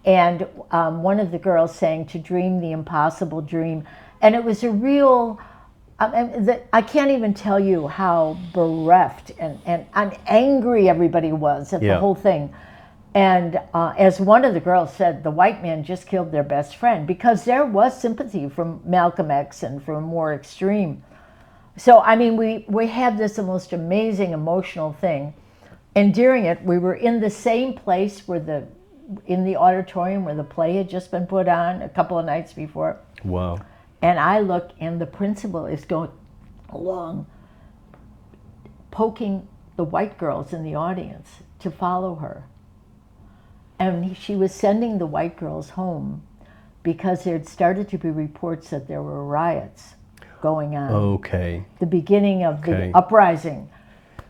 And one of the girls sang to dream the impossible dream. And it was a real, I can't even tell you how bereft and angry everybody was at the whole thing. And as one of the girls said, the white man just killed their best friend, because there was sympathy from Malcolm X and from more extreme. So, I mean, we had this most amazing emotional thing. And during it, we were in the same place in the auditorium where the play had just been put on a couple of nights before. Wow. And I look, and the principal is going along, poking the white girls in the audience to follow her. And she was sending the white girls home because there had started to be reports that there were riots going on. Okay. The beginning of the uprising.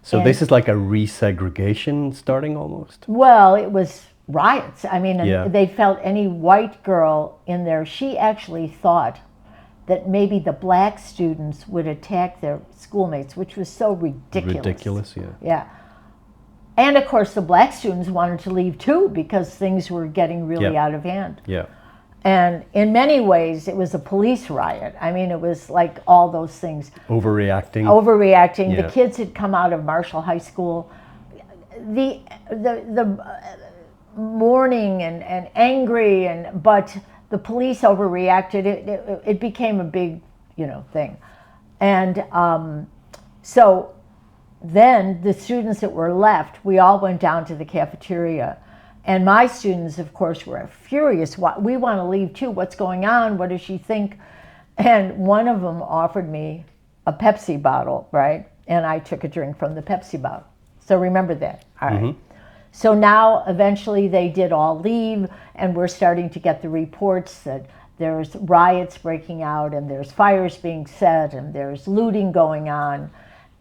So this is like a resegregation starting almost? Well, it was riots. I mean, they felt any white girl in there. She actually thought that maybe the black students would attack their schoolmates, which was so ridiculous. Ridiculous, yeah. Yeah. And of course, the black students wanted to leave too, because things were getting really out of hand. Yeah. And in many ways, it was a police riot. I mean, it was like all those things. Overreacting. Yeah. The kids had come out of Marshall High School. The mourning and angry, but the police overreacted. It became a big, thing. And so then the students that were left, we all went down to the cafeteria, And my students, of course, were furious. We want to leave too. What's going on? What does she think? And one of them offered me a Pepsi bottle, right? And I took a drink from the Pepsi bottle. So remember that. All right. So now eventually they did all leave, and we're starting to get the reports that there's riots breaking out, and there's fires being set, and there's looting going on.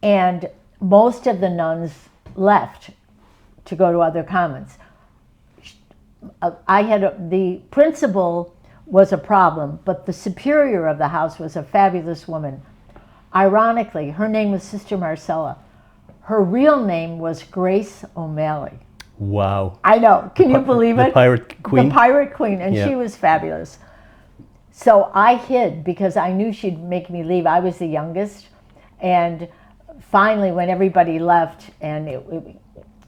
And most of the nuns left to go to other convents. The principal was a problem, but the superior of the house was a fabulous woman. Ironically, her name was Sister Marcella. Her real name was Grace O'Malley. Wow. I know. Can you believe it? The Pirate Queen. The Pirate Queen, and she was fabulous. So I hid because I knew she'd make me leave. I was the youngest, and finally, when everybody left, and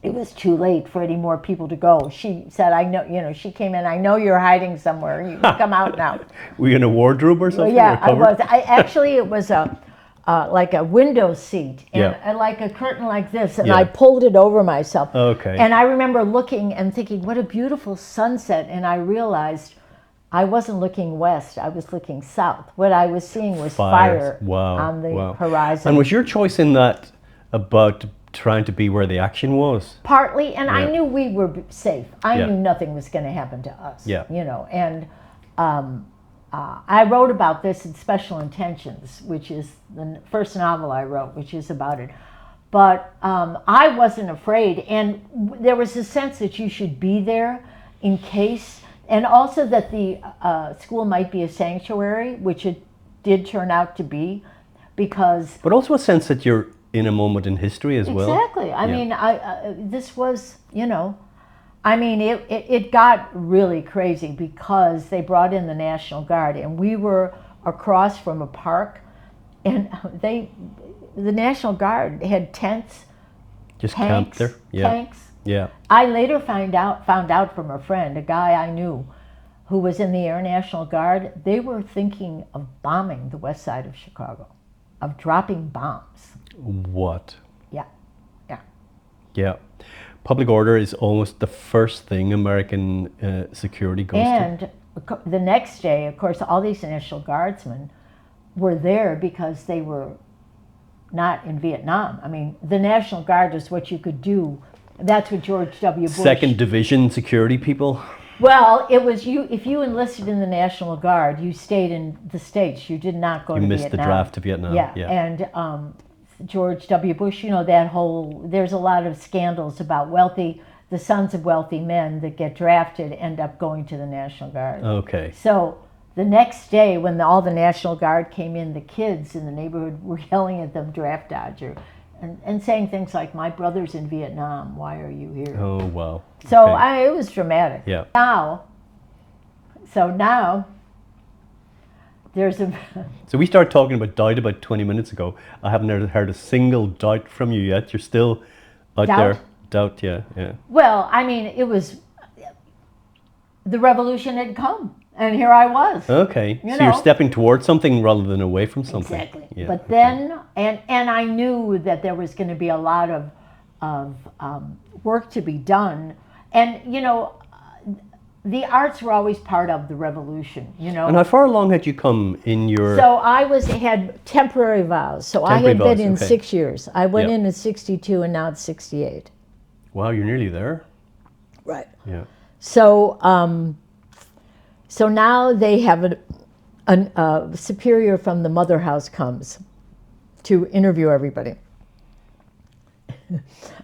it was too late for any more people to go, she said, "I know." You know, she came in. "I know you're hiding somewhere. You can come out now." Were you in a wardrobe or something? Yeah, I was. It was like a window seat and like a curtain like this, and I pulled it over myself. Okay. And I remember looking and thinking, what a beautiful sunset, and I realized I wasn't looking west, I was looking south. What I was seeing was fire on the horizon. And was your choice in that about trying to be where the action was? Partly, and I knew we were safe. I knew nothing was going to happen to us. Yeah. You know, and I wrote about this in Special Intentions, which is the first novel I wrote, which is about it. But I wasn't afraid, and there was a sense that you should be there in case, and also that the school might be a sanctuary, which it did turn out to be, because... But also a sense that you're in a moment in history as well. Exactly. I mean, this was, you know, I mean, it got really crazy because they brought in the National Guard, and we were across from a park, and the National Guard had tents, just camped there. Tanks. Yeah. I later found out from a friend, a guy I knew, who was in the Air National Guard. They were thinking of bombing the west side of Chicago, of dropping bombs. What? Yeah. Yeah. Public order is almost the first thing American security goes to. And the next day, of course, all these National Guardsmen were there because they were not in Vietnam. I mean, the National Guard is what you could do. That's what George W. Bush... Second Division security people? Well, it was you. If you enlisted in the National Guard, you stayed in the States. You did not go to Vietnam. You missed the draft to Vietnam. Yeah. And George W. Bush, you know, there's a lot of scandals about the sons of wealthy men that get drafted end up going to the National Guard. Okay. So the next day when all the National Guard came in, the kids in the neighborhood were yelling at them, "Draft dodger," and saying things like, "My brother's in Vietnam, why are you here?" Oh, wow. So okay. it was dramatic. Yeah. Now there's a... So we started talking about doubt about 20 minutes ago. I haven't heard a single doubt from you yet. You're still out there. Doubt, yeah. Well, I mean, it was... The revolution had come, and here I was. Okay. You're stepping towards something rather than away from something. Exactly. Yeah. But then, and I knew that there was going to be a lot of work to be done. And, you know, the arts were always part of the revolution, you know. And how far along had you come in your... So I had temporary vows. So I had been in 6 years. I went in 62 and now it's 68. Wow, you're nearly there. Right. Yeah. So so now they have a superior from the mother house comes to interview everybody.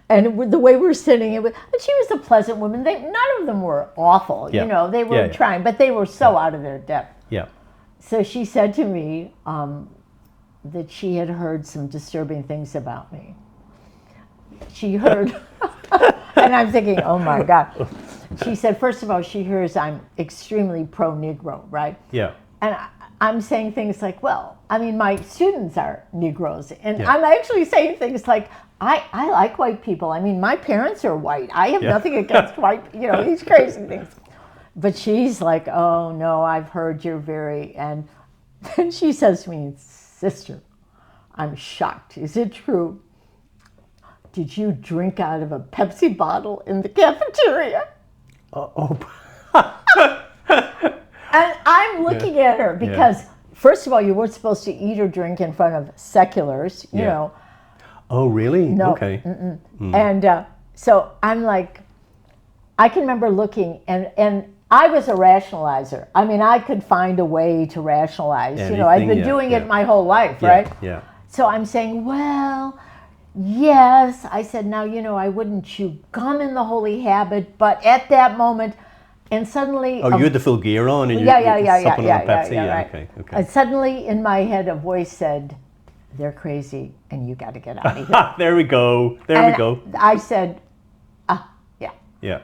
And the way we're sitting, she was a pleasant woman. None of them were awful, you know. They were trying, but they were so out of their depth. Yeah. So she said to me that she had heard some disturbing things about me. She heard, and I'm thinking, oh my God. She said, first of all, she hears I'm extremely pro-Negro, right? Yeah. And I'm saying things like, well, I mean, my students are Negroes. And I'm actually saying things like, I like white people. I mean, my parents are white. I have nothing against white, you know, these crazy things. But she's like, oh, no, I've heard you're very... And then she says to me, sister, I'm shocked. Is it true? Did you drink out of a Pepsi bottle in the cafeteria? Oh, And I'm looking at her because, first of all, you weren't supposed to eat or drink in front of seculars, you know. oh, really? No. Okay. And so I'm like, I can remember looking, and I was a rationalizer. I mean, I could find a way to rationalize. You know, I've been doing it my whole life, right? Yeah. So I'm saying, well, yes. I said, now, you know, I wouldn't chew gum in the holy habit, but at that moment, and suddenly... Oh, you had the full gear on and you're supping on Pepsi? Right. Okay. And suddenly in my head, a voice said, they're crazy and you got to get out of here. There we go. I said, yeah. Yeah.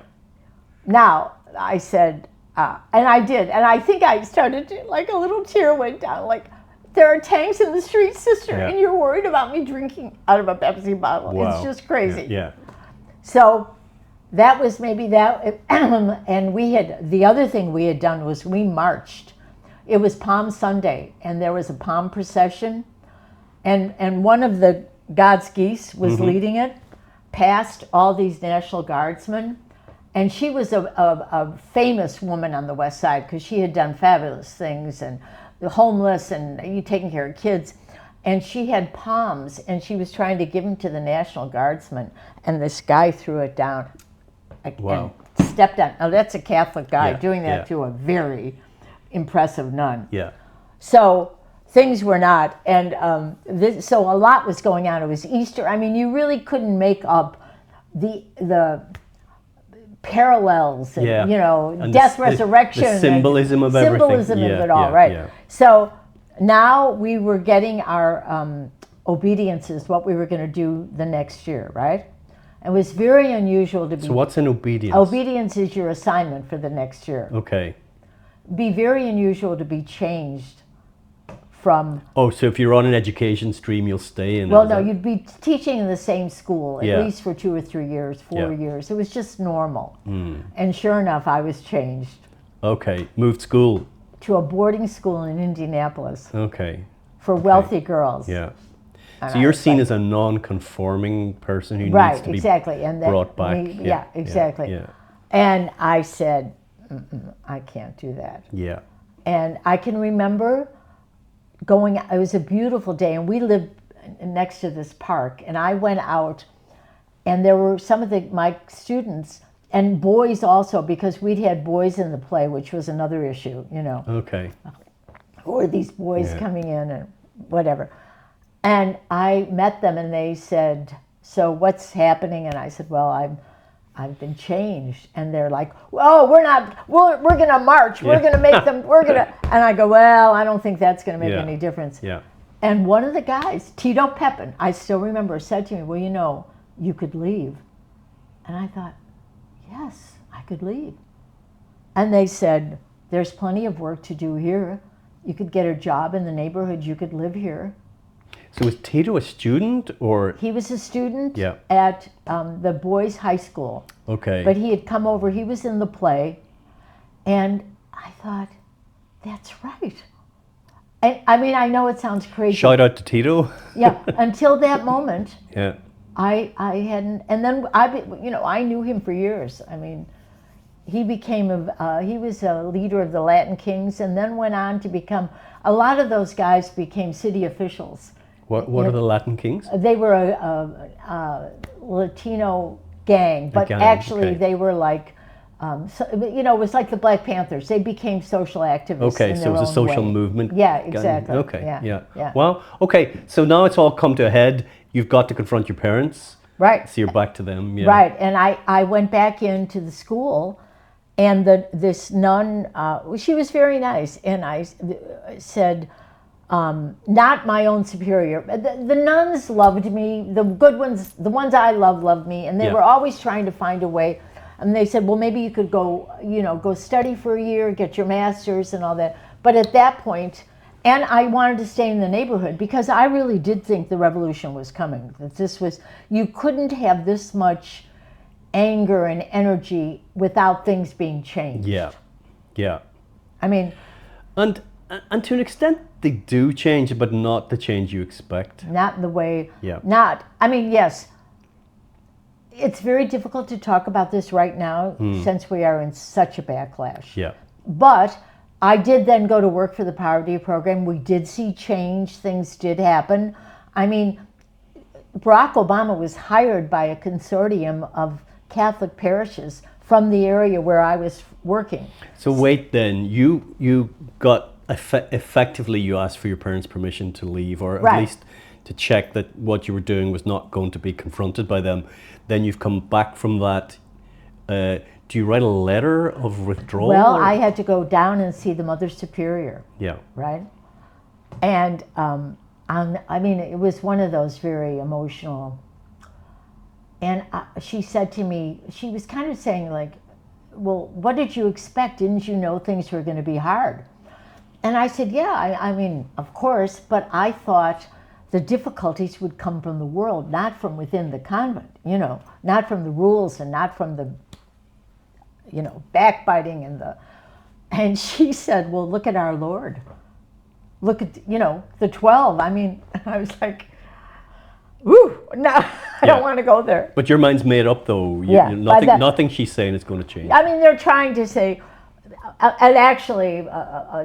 Now, I said, and I did, and I think I started to, like a little tear went down, like, there are tanks in the street, sister, and you're worried about me drinking out of a Pepsi bottle. Wow. It's just crazy. Yeah. So that was maybe that, and we had, the other thing we had done was we marched. It was Palm Sunday, and there was a palm procession, and one of the God's geese was leading it, past all these National Guardsmen. And she was a famous woman on the West Side because she had done fabulous things, and the homeless and you taking care of kids. And she had palms, and she was trying to give them to the National Guardsmen. And this guy threw it down and stepped on. Oh, that's a Catholic guy doing that to a very impressive nun. Yeah. So things were not. And so a lot was going on. It was Easter. I mean, you really couldn't make up the parallels and you know, and death, resurrection, the symbolism of everything. Symbolism of it all, right? Yeah. So now we were getting our obediences, what we were going to do the next year, right? It was very unusual to be. So what's an obedience? Obedience is your assignment for the next year. Okay. Be very unusual to be changed from. Oh, so if you're on an education stream, you'll stay in. Well, no, you'd be teaching in the same school at Yeah. least for 2 or 3 years, 4 years. It was just normal. And sure enough, I was changed Okay, moved school. to a boarding school in Indianapolis Okay. for wealthy girls. Yeah. And So I you're was seen like, as a non-conforming person who needs right, to be exactly, and brought back. exactly. Yeah. And I said, I can't do that. Yeah. And I can remember going. It was a beautiful day, and we lived next to this park. And I went out, and there were some of my students and boys also, because we'd had boys in the play, which was another issue. You know, Okay. who are these boys coming in and whatever. And I met them, and they said, "So what's happening?" And I said, "Well, I've been changed." And they're like, "Oh, we're going to march. We're going to make them, And I go, "Well, I don't think that's going to make any difference." Yeah. And one of the guys, Tito Pepin, I still remember, said to me, "Well, you know, you could leave." And I thought, yes, I could leave. And they said, "There's plenty of work to do here. You could get a job in the neighborhood. You could live here." So was Tito a student or? He was a student Yeah. at the boys' high school. Okay. But he had come over, he was in the play, and I thought, that's right. And I mean, I know it sounds crazy. Shout out to Tito. Yeah, until that moment, Yeah. I hadn't, and then I knew him for years. I mean, he was a leader of the Latin Kings, and then went on to become, a lot of those guys became city officials. What are the Latin Kings? They were a Latino gang, but gang, actually okay. they were like, it was like the Black Panthers. They became social activists. Okay, in so their it was a own social way. movement. Yeah, gang. exactly. Okay, Yeah. Well, okay, so now it's all come to a head. You've got to confront your parents. Right. So you're back to them. Yeah. Right, and I went back into the school, and this nun, she was very nice, and I said, not my own superior. The nuns loved me. The good ones, the ones I loved me, and they were always trying to find a way. And they said, well, maybe you could go study for a year, get your master's and all that. But at that point, and I wanted to stay in the neighborhood because I really did think the revolution was coming. That you couldn't have this much anger and energy without things being changed. Yeah. I mean, and to an extent they do change, but not the change you expect. not in the way. Yeah. Not. I mean, yes. It's very difficult to talk about this right now since we are in such a backlash. Yeah. But I did then go to work for the poverty program. We did see change. Things did happen. I mean, Barack Obama was hired by a consortium of Catholic parishes from the area where I was working. So wait, then you got effectively you asked for your parents' permission to leave, or at least to check that what you were doing was not going to be confronted by them. Then you've come back from that. Do you write a letter of withdrawal? Well, I had to go down and see the Mother Superior. Yeah. Right? And I mean, it was one of those very emotional. And she said to me, she was kind of saying like, well, what did you expect? Didn't you know things were going to be hard? And I said, yeah, I mean, of course, but I thought the difficulties would come from the world, not from within the convent, you know, not from the rules and not from the, you know, backbiting and she said, well, look at our Lord. Look at, you know, the 12. I mean, I was like, woo, no, I don't want to go there. But your mind's made up, though. Nothing she's saying is going to change. I mean, they're trying to say, and actually,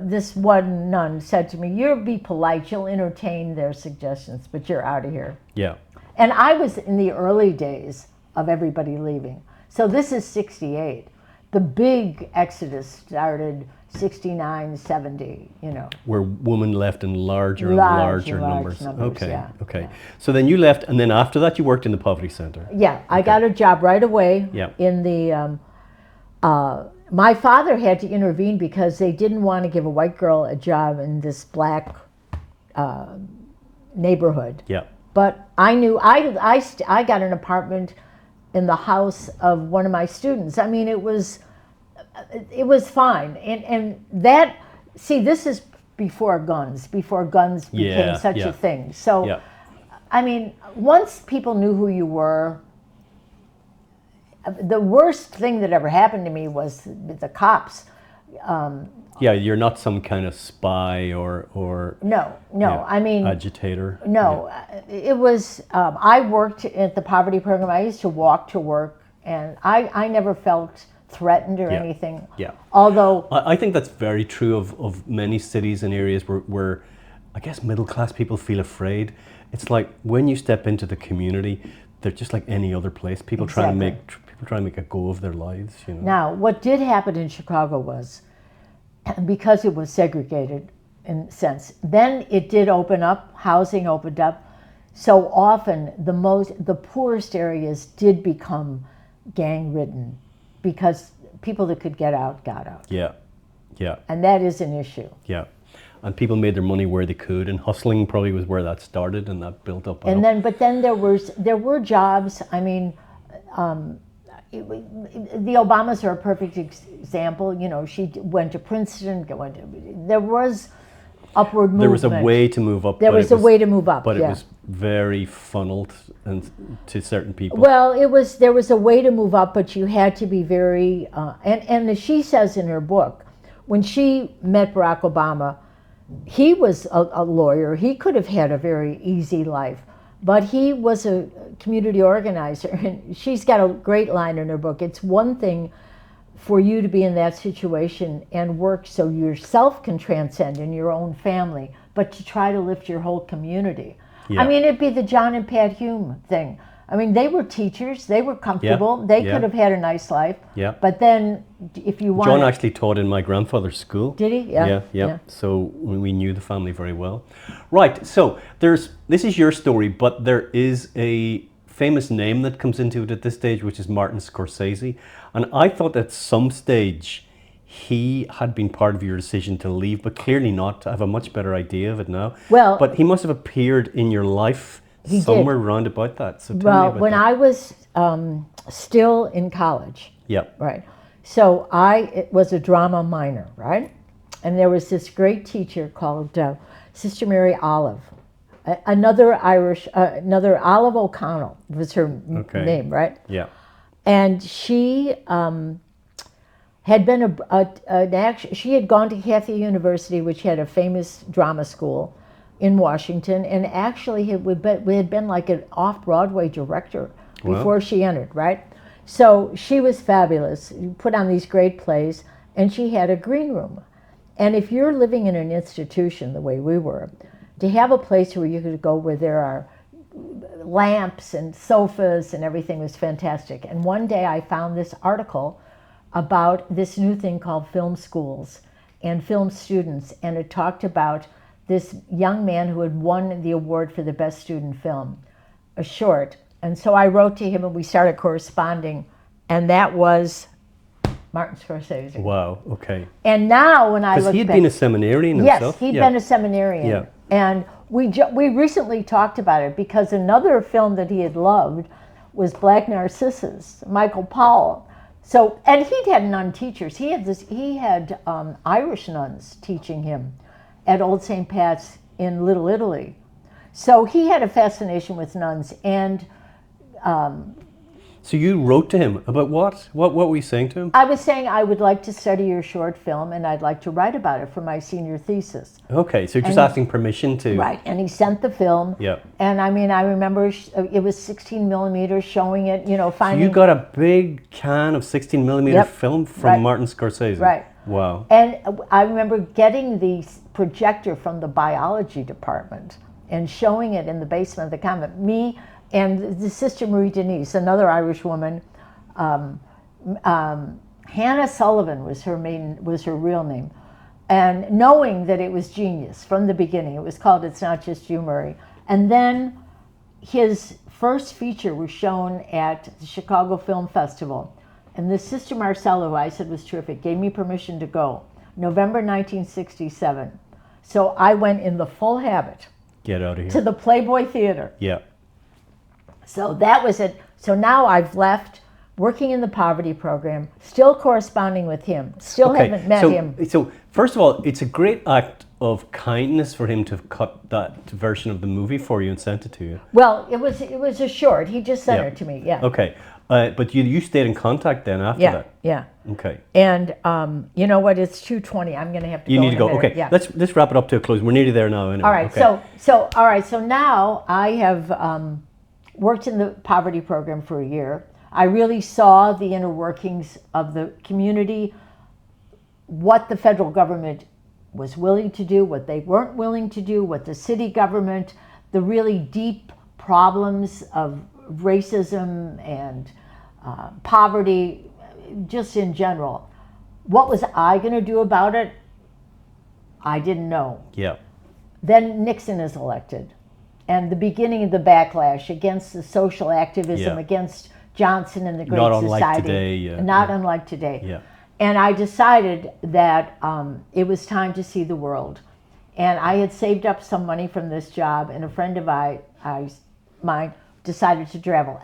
this one nun said to me, you'll be polite, you'll entertain their suggestions, but you're out of here. Yeah. And I was in the early days of everybody leaving. So this is 68. The big exodus started 69, 70, you know. Where women left in larger numbers. Okay, yeah, okay. Yeah. So then you left, and then after that you worked in the poverty center. Yeah, I got a job right away in the, my father had to intervene because they didn't want to give a white girl a job in this black neighborhood. Yeah. But I knew, I got an apartment in the house of one of my students. I mean, it was fine. And that, see, this is before guns became such a thing. So, I mean, once people knew who you were, the worst thing that ever happened to me was the cops. You're not some kind of spy or no. I mean, agitator. No, it was. I worked at the poverty program. I used to walk to work, and I never felt threatened or anything. Yeah. Although I think that's very true of many cities and areas where I guess middle class people feel afraid. It's like when you step into the community, they're just like any other place. People try to make a go of their lives. You know. Now, what did happen in Chicago was, because it was segregated in a sense, then it did open up, housing opened up. So often the poorest areas did become gang-ridden because people that could get out got out. Yeah, yeah. And that is an issue. Yeah. And people made their money where they could, and hustling probably was where that started, and that built up. And then, but then there were jobs. I mean, the Obamas are a perfect example. You know, she went to Princeton. There was upward movement. There was a way to move up. There was a way to move up, but it was very funneled to certain people. Well, there was a way to move up, but you had to be very. And as she says in her book, when she met Barack Obama, he was a lawyer. He could have had a very easy life, but he was a community organizer. And she's got a great line in her book. It's one thing for you to be in that situation and work so yourself can transcend in your own family, but to try to lift your whole community. Yeah. I mean, it'd be the John and Pat Hume thing. I mean, they were teachers. They were comfortable. They could have had a nice life. Yeah. But then, if you want, John actually taught in my grandfather's school. Did he? Yeah. Yeah. So we knew the family very well. Right. So this is your story, but there is a famous name that comes into it at this stage, which is Martin Scorsese. And I thought at some stage he had been part of your decision to leave, but clearly not. I have a much better idea of it now. Well, but he must have appeared in your life. He somewhere did. Round about that. So tell me about when that. I was still in college. Yep. Right. So it was a drama minor, right? And there was this great teacher called Sister Mary Olive, another Olive O'Connell was her name, right? Yeah. And she had been she had gone to Catholic University, which had a famous drama school in Washington, and actually we had been like an off-Broadway director before she entered, right? So she was fabulous, put on these great plays, and she had a green room. And if you're living in an institution the way we were, to have a place where you could go where there are lamps and sofas and everything was fantastic. And one day I found this article about this new thing called film schools and film students, and it talked about this young man who had won the award for the best student film, a short. And so I wrote to him and we started corresponding, and that was Martin Scorsese. Wow, okay. And now when I look back... Because he'd been a seminarian himself. Yes, he'd been a seminarian. Yeah. And we recently talked about it because another film that he had loved was Black Narcissus, Michael Powell. So, and he'd had nun teachers. He had Irish nuns teaching him at Old St. Pat's in Little Italy. So he had a fascination with nuns. And so you wrote to him about what? What were you saying to him? I was saying I would like to study your short film and I'd like to write about it for my senior thesis. Okay, so just asking permission to... Right, and he sent the film. Yeah. And I mean, I remember it was 16 millimeters, showing it, finding... So you got a big can of 16 millimeter Yep. film from Martin Scorsese? Right. Wow. And I remember getting the projector from the biology department and showing it in the basement of the convent. Me and the Sister Marie Denise, another Irish woman, Hannah Sullivan was her real name, and knowing that it was genius from the beginning. It was called It's Not Just You, Murray. And then his first feature was shown at the Chicago Film Festival, and the Sister Marcella, who I said was terrific, gave me permission to go, November 1967. So I went in the full habit. Get out of here. To the Playboy Theater. Yeah. So that was it. So now I've left, working in the poverty program, still corresponding with him, still haven't met him. So first of all, it's a great act of kindness for him to have cut that version of the movie for you and sent it to you. Well, it was a short. He just sent it to me. Yeah. Okay, but you stayed in contact then after that. Yeah. Okay. And you know what? It's 2:20. I'm going to have to. You go need to go. Okay. Yeah. Let's wrap it up to a close. We're nearly there now. Anyway. All right. Okay. So now I have worked in the poverty program for a year. I really saw the inner workings of the community, what the federal government was willing to do, what they weren't willing to do, what the city government, the really deep problems of racism and poverty, just in general. What was I going to do about it? I didn't know. Yeah. Then Nixon is elected, and the beginning of the backlash against the social activism, against Johnson and the Great Not unlike Society. today. Yeah. Not unlike today. Yeah. And I decided that it was time to see the world. And I had saved up some money from this job, and a friend of mine decided to travel.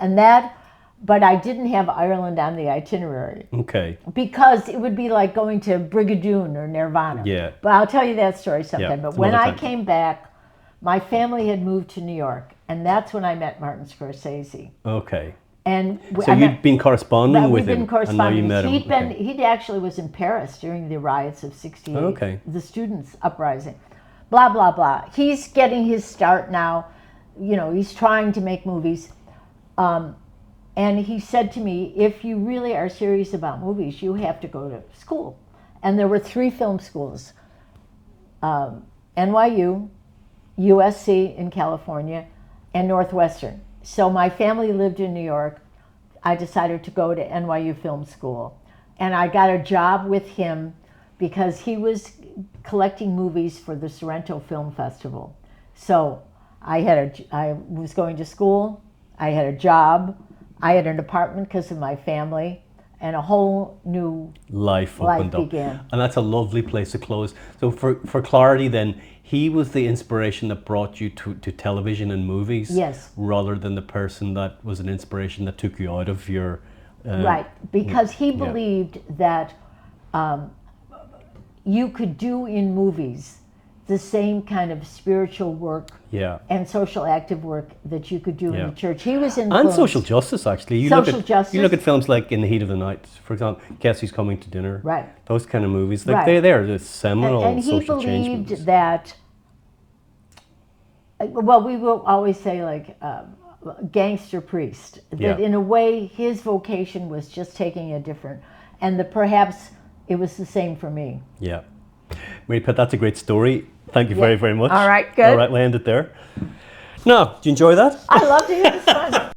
But I didn't have Ireland on the itinerary. Okay. Because it would be like going to Brigadoon or Nirvana. Yeah. But I'll tell you that story sometime. Yeah, but when I time. came back, my family had moved to New York, and that's when I met Martin Scorsese. Okay. And so you'd been corresponding with him, we'd been corresponding. And now you met him. He actually was in Paris during the riots of '68. Okay. The students' uprising. Blah, blah, blah. He's getting his start now. He's trying to make movies. And he said to me, if you really are serious about movies, you have to go to school. And there were 3 film schools, NYU, USC in California, and Northwestern. So my family lived in New York. I decided to go to NYU Film School. And I got a job with him because he was collecting movies for the Sorrento Film Festival. So I was going to school, I had a job, I had an apartment because of my family, and a whole new life began. And that's a lovely place to close. So for clarity then, he was the inspiration that brought you to television and movies, yes, rather than the person that was an inspiration that took you out of your... right, because he believed that you could do in movies the same kind of spiritual work and social active work that you could do in the church. He was influenced. And social justice, actually. You look at films like In the Heat of the Night, for example, Guess Who's Coming to Dinner. Right. Those kind of movies. Like they're just seminal social change movies. And he believed that, well, we will always say, like, gangster priest. That Yeah. in a way, his vocation was just taking a different, and that perhaps it was the same for me. Yeah. Mary Pitt, that's a great story. Thank you Yeah. very, very much. All right, good. All right, we'll end it there. Now, do you enjoy that? I loved it. It was fun.